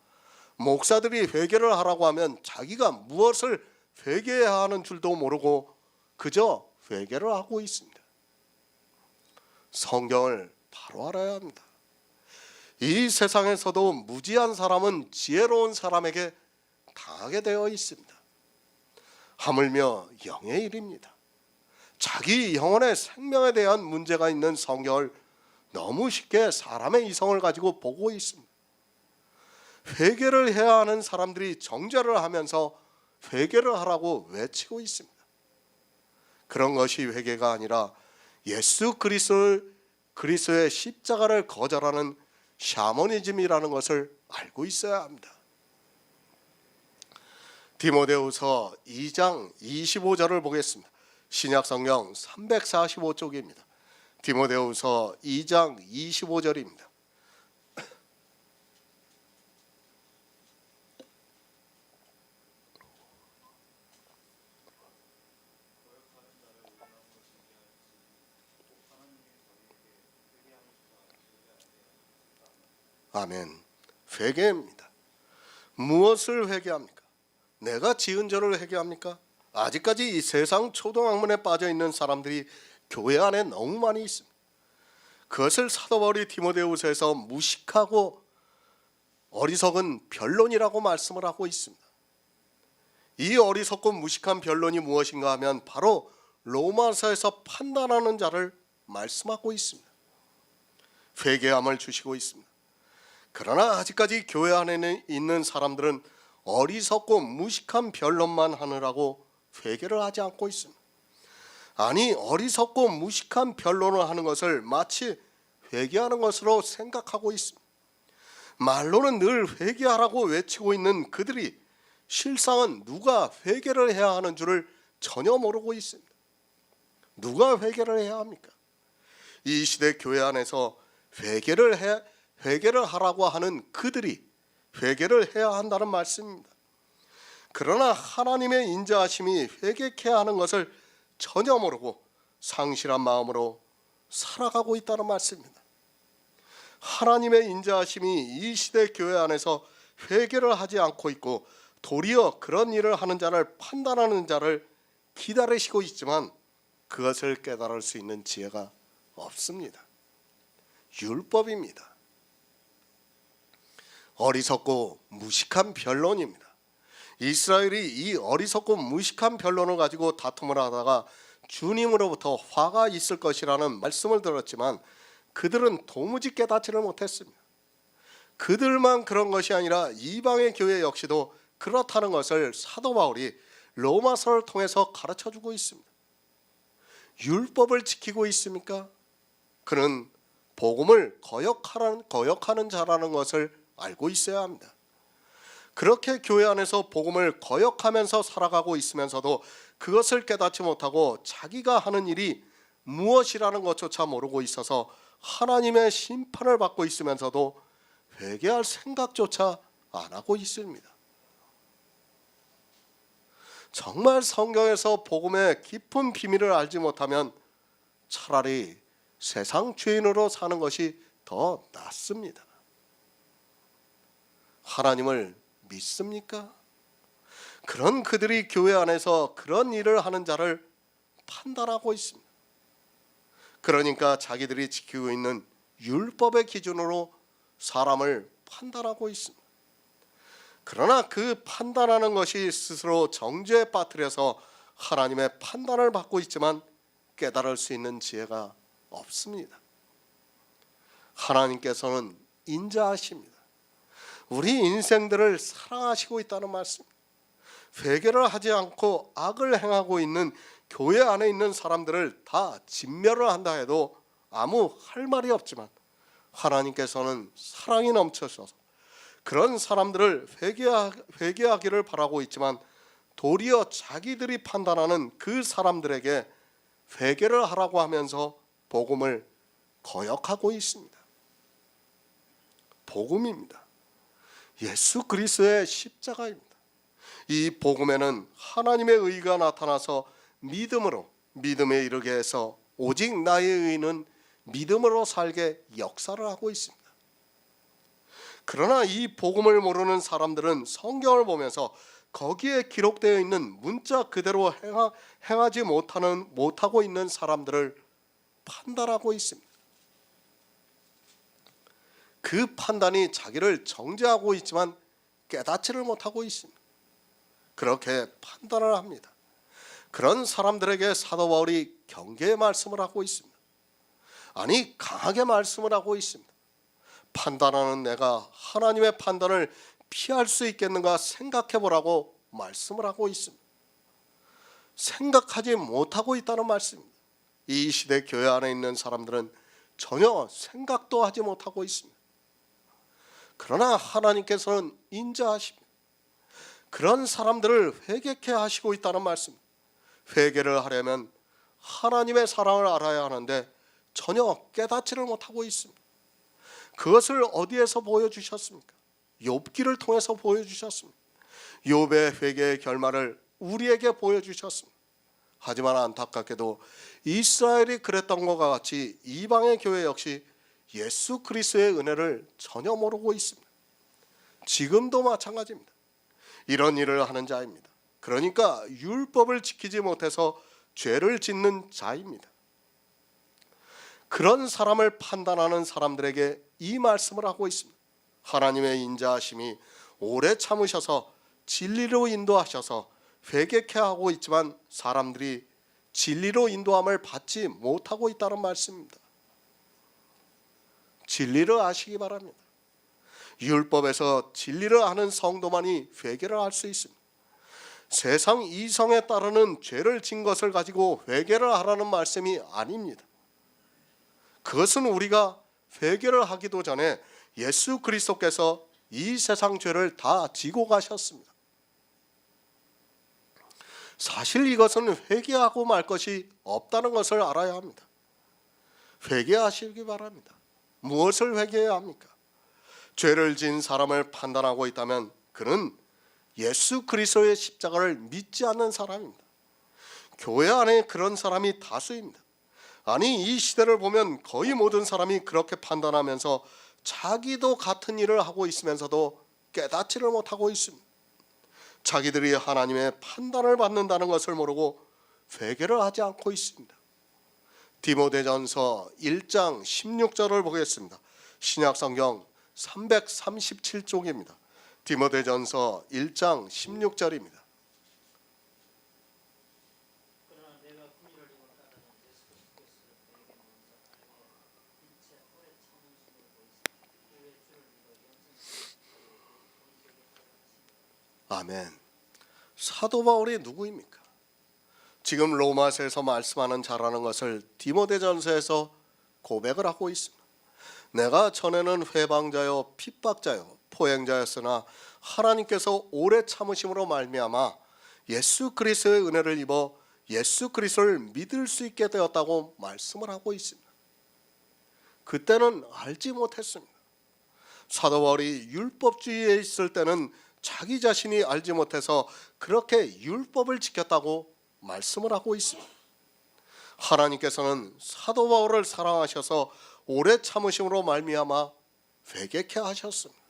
목사들이 회개를 하라고 하면 자기가 무엇을 회개해야 하는 줄도 모르고 그저 회개를 하고 있습니다. 성경을 바로 알아야 합니다. 이 세상에서도 무지한 사람은 지혜로운 사람에게 당하게 되어 있습니다. 하물며 영의 일입니다. 자기 영혼의 생명에 대한 문제가 있는 성경을 너무 쉽게 사람의 이성을 가지고 보고 있습니다. 회개를 해야 하는 사람들이 정죄를 하면서 회개를 하라고 외치고 있습니다. 그런 것이 회개가 아니라 예수 그리스도의 십자가를 거절하는 샤머니즘이라는 것을 알고 있어야 합니다. 디모데후서 2장 25절을 보겠습니다. 신약성경 345쪽입니다. 디모데후서 2장 25절입니다. 아멘. 회개입니다. 무엇을 회개합니까? 내가 지은 죄를 회개합니까? 아직까지 이 세상 초등학문에 빠져 있는 사람들이 교회 안에 너무 많이 있습니다. 그것을 사도 바울이 디모데후서에서 무식하고 어리석은 변론이라고 말씀을 하고 있습니다. 이 어리석고 무식한 변론이 무엇인가 하면 바로 로마서에서 판단하는 자를 말씀하고 있습니다. 회개함을 주시고 있습니다. 그러나 아직까지 교회 안에 있는 사람들은 어리석고 무식한 변론만 하느라고 회개를 하지 않고 있습니다. 아니, 어리석고 무식한 변론을 하는 것을 마치 회개하는 것으로 생각하고 있습니다. 말로는 늘 회개하라고 외치고 있는 그들이 실상은 누가 회개를 해야 하는 줄을 전혀 모르고 있습니다. 누가 회개를 해야 합니까? 이 시대 교회 안에서 회개를 하라고 하는 그들이 회개를 해야 한다는 말씀입니다. 그러나 하나님의 인자하심이 회개케 하는 것을 전혀 모르고 상실한 마음으로 살아가고 있다는 말씀입니다. 하나님의 인자하심이 이 시대 교회 안에서 회개를 하지 않고 있고 도리어 그런 일을 하는 자를 판단하는 자를 기다리시고 있지만 그것을 깨달을 수 있는 지혜가 없습니다. 율법입니다. 어리석고 무식한 변론입니다. 이스라엘이 이 어리석고 무식한 변론을 가지고 다툼을 하다가 주님으로부터 화가 있을 것이라는 말씀을 들었지만 그들은 도무지 깨닫지를 못했습니다. 그들만 그런 것이 아니라 이방의 교회 역시도 그렇다는 것을 사도 바울이 로마서를 통해서 가르쳐주고 있습니다. 율법을 지키고 있습니까? 그는 복음을 거역하는 자라는 것을 알고 있어야 합니다. 그렇게 교회 안에서 복음을 거역하면서 살아가고 있으면서도 그것을 깨닫지 못하고 자기가 하는 일이 무엇이라는 것조차 모르고 있어서 하나님의 심판을 받고 있으면서도 회개할 생각조차 안 하고 있습니다. 정말 성경에서 복음의 깊은 비밀을 알지 못하면 차라리 세상 죄인으로 사는 것이 더 낫습니다. 하나님을 믿습니까? 그런 그들이 교회 안에서 그런 일을 하는 자를 판단하고 있습니다. 그러니까 자기들이 지키고 있는 율법의 기준으로 사람을 판단하고 있습니다. 그러나 그 판단하는 것이 스스로 정죄에 빠뜨려서 하나님의 판단을 받고 있지만 깨달을 수 있는 지혜가 없습니다. 하나님께서는 인자하십니다. 우리 인생들을 사랑하시고 있다는 말씀입니다. 회개를 하지 않고 악을 행하고 있는 교회 안에 있는 사람들을 다 진멸을 한다 해도 아무 할 말이 없지만 하나님께서는 사랑이 넘쳐셔서 그런 사람들을 회개하기를 바라고 있지만 도리어 자기들이 판단하는 그 사람들에게 회개를 하라고 하면서 복음을 거역하고 있습니다. 복음입니다. 예수 그리스도의 십자가입니다. 이 복음에는 하나님의 의가 나타나서 믿음에 이르게 해서 오직 나의 의는 믿음으로 살게 역사를 하고 있습니다. 그러나 이 복음을 모르는 사람들은 성경을 보면서 거기에 기록되어 있는 문자 그대로 행하지 못하고 있는 사람들을 판단하고 있습니다. 그 판단이 자기를 정죄하고 있지만 깨닫지를 못하고 있습니다. 그렇게 판단을 합니다. 그런 사람들에게 사도 바울이 경계의 말씀을 하고 있습니다. 아니, 강하게 말씀을 하고 있습니다. 판단하는 내가 하나님의 판단을 피할 수 있겠는가 생각해 보라고 말씀을 하고 있습니다. 생각하지 못하고 있다는 말씀입니다. 이 시대 교회 안에 있는 사람들은 전혀 생각도 하지 못하고 있습니다. 그러나 하나님께서는 인자하십니다. 그런 사람들을 회개케 하시고 있다는 말씀입니다. 회개를 하려면 하나님의 사랑을 알아야 하는데 전혀 깨닫지를 못하고 있습니다. 그것을 어디에서 보여주셨습니까? 욥기를 통해서 보여주셨습니다. 욥의 회개의 결말을 우리에게 보여주셨습니다. 하지만 안타깝게도 이스라엘이 그랬던 것과 같이 이방의 교회 역시 예수 그리스도의 은혜를 전혀 모르고 있습니다. 지금도 마찬가지입니다. 이런 일을 하는 자입니다. 그러니까 율법을 지키지 못해서 죄를 짓는 자입니다. 그런 사람을 판단하는 사람들에게 이 말씀을 하고 있습니다. 하나님의 인자하심이 오래 참으셔서 진리로 인도하셔서 회개케 하고 있지만 사람들이 진리로 인도함을 받지 못하고 있다는 말씀입니다. 진리를 아시기 바랍니다. 율법에서 진리를 아는 성도만이 회개를 할 수 있습니다. 세상 이성에 따르는 죄를 진 것을 가지고 회개를 하라는 말씀이 아닙니다. 그것은 우리가 회개를 하기도 전에 예수 그리스도께서 이 세상 죄를 다 지고 가셨습니다. 사실 이것은 회개하고 말 것이 없다는 것을 알아야 합니다. 회개하시기 바랍니다. 무엇을 회개해야 합니까? 죄를 지은 사람을 판단하고 있다면 그는 예수 그리스도의 십자가를 믿지 않는 사람입니다. 교회 안에 그런 사람이 다수입니다. 아니, 이 시대를 보면 거의 모든 사람이 그렇게 판단하면서 자기도 같은 일을 하고 있으면서도 깨닫지를 못하고 있습니다. 자기들이 하나님의 판단을 받는다는 것을 모르고 회개를 하지 않고 있습니다. 디모데전서 1장 16절을 보겠습니다. 신약성경 337쪽입니다. 디모데전서 1장 16절입니다. 아멘. 사도 바울이 누구입니까? 지금 로마서에서 말씀하는 자라는 것을 디모데전서에서 고백을 하고 있습니다. 내가 전에는 회방자요 핍박자요 포행자였으나 하나님께서 오래 참으심으로 말미암아 예수 그리스도의 은혜를 입어 예수 그리스도를 믿을 수 있게 되었다고 말씀을 하고 있습니다. 그때는 알지 못했습니다. 사도 바울이 율법주의에 있을 때는 자기 자신이 알지 못해서 그렇게 율법을 지켰다고 말씀을 하고 있습니다. 하나님께서는 사도 바울을 사랑하셔서 오래 참으심으로 말미암아 회개케 하셨습니다.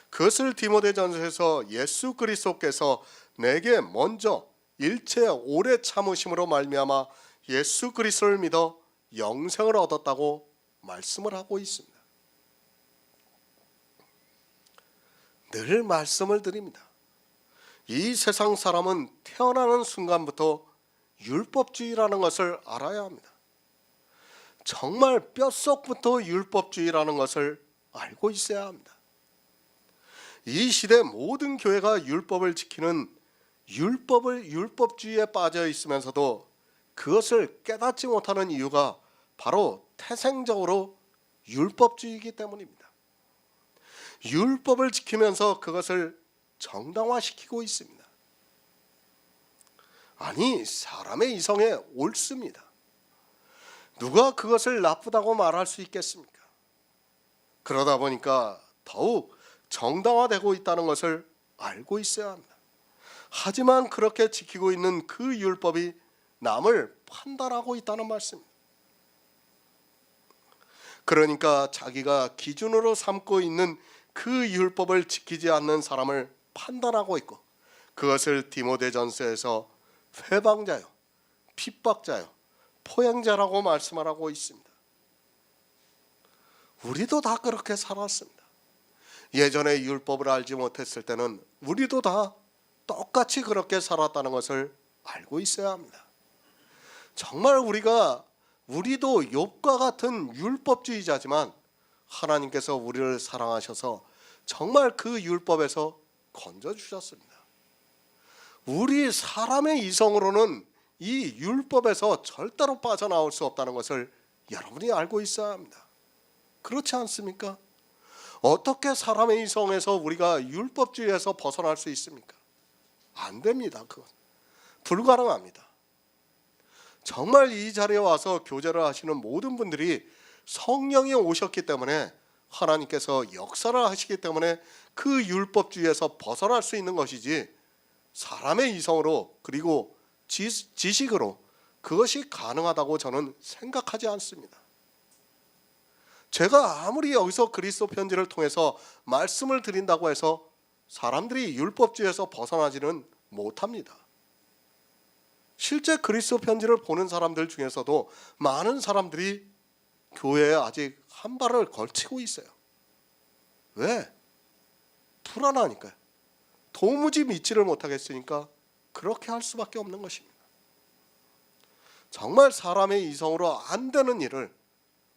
그것을 디모데전서에서 예수 그리스도께서 내게 먼저 일체 오래 참으심으로 말미암아 예수 그리스도를 믿어 영생을 얻었다고 말씀을 하고 있습니다. 늘 말씀을 드립니다. 이 세상 사람은 태어나는 순간부터 율법주의라는 것을 알아야 합니다. 정말 뼛속부터 율법주의라는 것을 알고 있어야 합니다. 이 시대 모든 교회가 율법을 지키는 율법주의에 빠져 있으면서도 그것을 깨닫지 못하는 이유가 바로 태생적으로 율법주의이기 때문입니다. 율법을 지키면서 그것을 정당화시키고 있습니다. 아니, 사람의 이성에 옳습니다. 누가 그것을 나쁘다고 말할 수 있겠습니까? 그러다 보니까 더욱 정당화되고 있다는 것을 알고 있어야 합니다. 하지만 그렇게 지키고 있는 그 율법이 남을 판단하고 있다는 말씀입니다. 그러니까 자기가 기준으로 삼고 있는 그 율법을 지키지 않는 사람을 판단하고 있고, 그것을 디모데전서에서 회방자요, 핍박자요, 포행자라고 말씀하고 있습니다. 우리도 다 그렇게 살았습니다. 예전에 율법을 알지 못했을 때는 우리도 다 똑같이 그렇게 살았다는 것을 알고 있어야 합니다. 정말 우리도 욥과 같은 율법주의자지만 하나님께서 우리를 사랑하셔서 정말 그 율법에서 건져주셨습니다. 우리 사람의 이성으로는 이 율법에서 절대로 빠져나올 수 없다는 것을 여러분이 알고 있어야 합니다. 그렇지 않습니까? 어떻게 사람의 이성에서 우리가 율법주의에서 벗어날 수 있습니까? 안 됩니다. 그건 불가능합니다. 정말 이 자리에 와서 교제를 하시는 모든 분들이 성령이 오셨기 때문에, 하나님께서 역사를 하시기 때문에 그 율법주의에서 벗어날 수 있는 것이지, 사람의 이성으로 그리고 지식으로 그것이 가능하다고 저는 생각하지 않습니다. 제가 아무리 여기서 그리스도 편지를 통해서 말씀을 드린다고 해서 사람들이 율법주의에서 벗어나지는 못합니다. 실제 그리스도 편지를 보는 사람들 중에서도 많은 사람들이 교회에 아직 한 발을 걸치고 있어요. 왜? 불안하니까요. 도무지 믿지를 못하겠으니까 그렇게 할 수밖에 없는 것입니다. 정말 사람의 이성으로 안 되는 일을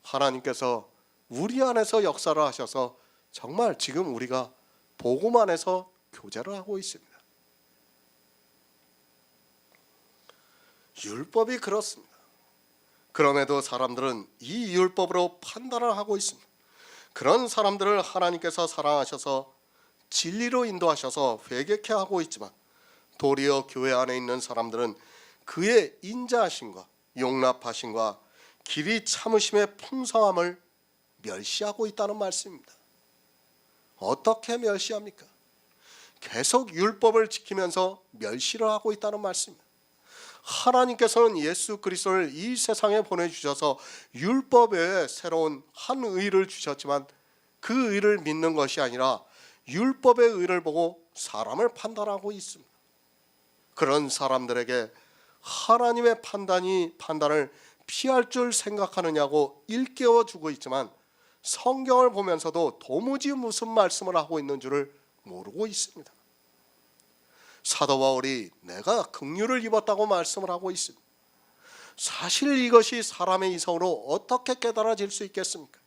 하나님께서 우리 안에서 역사를 하셔서 정말 지금 우리가 복음 안에서 교제를 하고 있습니다. 율법이 그렇습니다. 그럼에도 사람들은 이 율법으로 판단을 하고 있습니다. 그런 사람들을 하나님께서 사랑하셔서 진리로 인도하셔서 회개케 하고 있지만, 도리어 교회 안에 있는 사람들은 그의 인자하심과 용납하심과 길이 참으심의 풍성함을 멸시하고 있다는 말씀입니다. 어떻게 멸시합니까? 계속 율법을 지키면서 멸시를 하고 있다는 말씀입니다. 하나님께서는 예수 그리스도를 이 세상에 보내주셔서 율법 외에 새로운 한 의를 주셨지만, 그 의를 믿는 것이 아니라 율법의 의를 보고 사람을 판단하고 있습니다. 그런 사람들에게 하나님의 판단을 피할 줄 생각하느냐고 일깨워주고 있지만, 성경을 보면서도 도무지 무슨 말씀을 하고 있는 줄을 모르고 있습니다. 사도 바울이 내가 긍휼을 입었다고 말씀을 하고 있습니다. 사실 이것이 사람의 이성으로 어떻게 깨달아질 수 있겠습니까?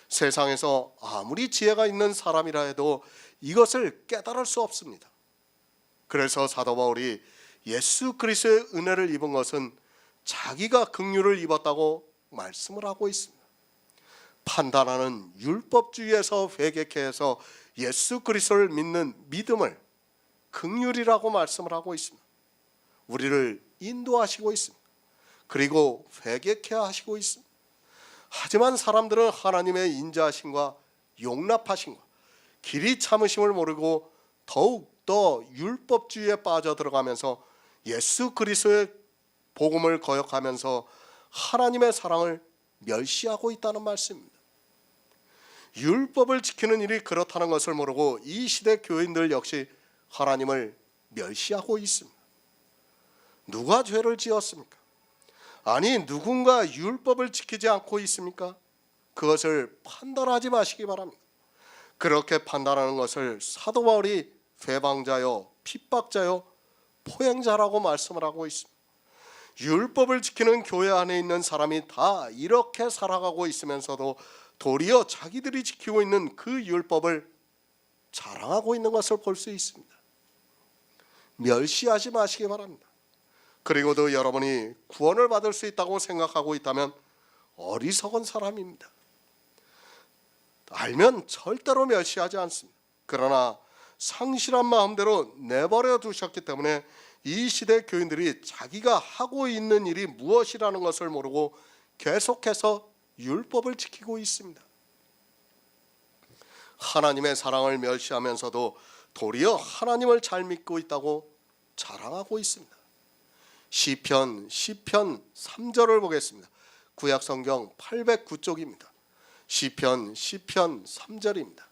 세상에서 아무리 지혜가 있는 사람이라 해도 이것을 깨달을 수 없습니다. 그래서 사도 바울이 예수 그리스도의 은혜를 입은 것은 자기가 긍휼을 입었다고 말씀을 하고 있습니다. 판단하는 율법주의에서 회개케 해서 예수 그리스도를 믿는 믿음을 긍휼이라고 말씀을 하고 있습니다. 우리를 인도하시고 있습니다. 그리고 회개케 하시고 있습니다. 하지만 사람들은 하나님의 인자하심과 용납하심과 길이 참으심을 모르고 더욱더 율법주의에 빠져들어가면서 예수 그리스도의 복음을 거역하면서 하나님의 사랑을 멸시하고 있다는 말씀입니다. 율법을 지키는 일이 그렇다는 것을 모르고 이 시대 교인들 역시 하나님을 멸시하고 있습니다. 누가 죄를 지었습니까? 아니, 누군가 율법을 지키지 않고 있습니까? 그것을 판단하지 마시기 바랍니다. 그렇게 판단하는 것을 사도 바울이 회방자요, 핍박자요, 포행자라고 말씀을 하고 있습니다. 율법을 지키는 교회 안에 있는 사람이 다 이렇게 살아가고 있으면서도 도리어 자기들이 지키고 있는 그 율법을 자랑하고 있는 것을 볼 수 있습니다. 멸시하지 마시기 바랍니다. 그리고도 여러분이 구원을 받을 수 있다고 생각하고 있다면 어리석은 사람입니다. 알면 절대로 멸시하지 않습니다. 그러나 상실한 마음대로 내버려 두셨기 때문에 이 시대 교인들이 자기가 하고 있는 일이 무엇이라는 것을 모르고 계속해서 율법을 지키고 있습니다. 하나님의 사랑을 멸시하면서도 도리어 하나님을 잘 믿고 있다고 자랑하고 있습니다. 시편 3절을 보겠습니다. 구약 성경 809쪽입니다. 시편 3절입니다.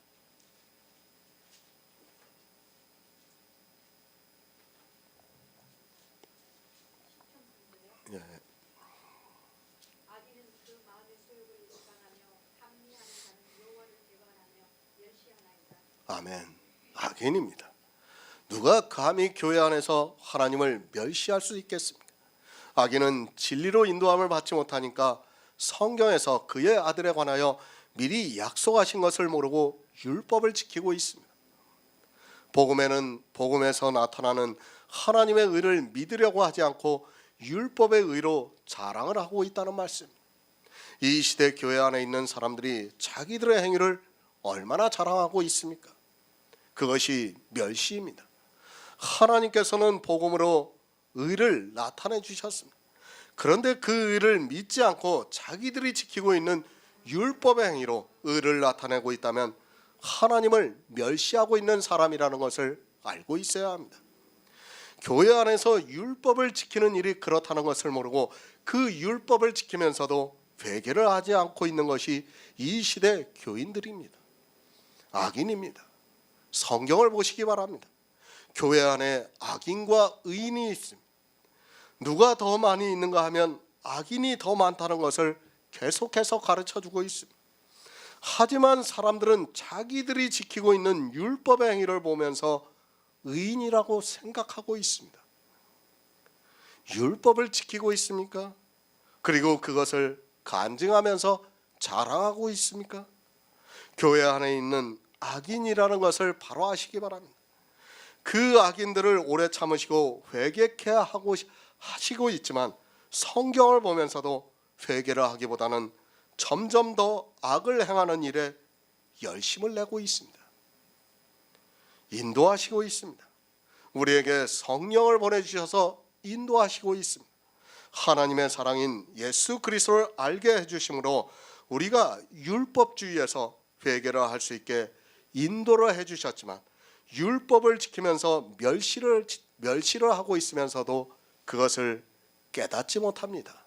악인은 그 마음의 소욕을 이루어가며 합리하는 자는 여호와를 배반하며 멸시하나이다. 아멘. 악인입니다. 누가 감히 교회 안에서 하나님을 멸시할 수 있겠습니까? 악인은 진리로 인도함을 받지 못하니까 성경에서 그의 아들에 관하여 미리 약속하신 것을 모르고 율법을 지키고 있습니다. 복음에서 나타나는 하나님의 의를 믿으려고 하지 않고 율법의 의로 자랑을 하고 있다는 말씀입니다. 이 시대 교회 안에 있는 사람들이 자기들의 행위를 얼마나 자랑하고 있습니까? 그것이 멸시입니다. 하나님께서는 복음으로 의를 나타내 주셨습니다. 그런데 그 의를 믿지 않고 자기들이 지키고 있는 율법의 행위로 의를 나타내고 있다면 하나님을 멸시하고 있는 사람이라는 것을 알고 있어야 합니다. 교회 안에서 율법을 지키는 일이 그렇다는 것을 모르고 그 율법을 지키면서도 회개를 하지 않고 있는 것이 이 시대 교인들입니다. 악인입니다. 성경을 보시기 바랍니다. 교회 안에 악인과 의인이 있습니다. 누가 더 많이 있는가 하면 악인이 더 많다는 것을 계속해서 가르쳐주고 있습니다. 하지만 사람들은 자기들이 지키고 있는 율법의 행위를 보면서 의인이라고 생각하고 있습니다. 율법을 지키고 있습니까? 그리고 그것을 간증하면서 자랑하고 있습니까? 교회 안에 있는 악인이라는 것을 바로 아시기 바랍니다. 그 악인들을 오래 참으시고 회개케 하시고 있지만 성경을 보면서도 회개를 하기보다는 점점 더 악을 행하는 일에 열심을 내고 있습니다. 인도하시고 있습니다. 우리에게 성령을 보내주셔서 인도하시고 있습니다. 하나님의 사랑인 예수 그리스도를 알게 해주심으로 우리가 율법주의에서 회개를 할 수 있게 인도를 해주셨지만 율법을 지키면서 멸시를 하고 있으면서도 그것을 깨닫지 못합니다.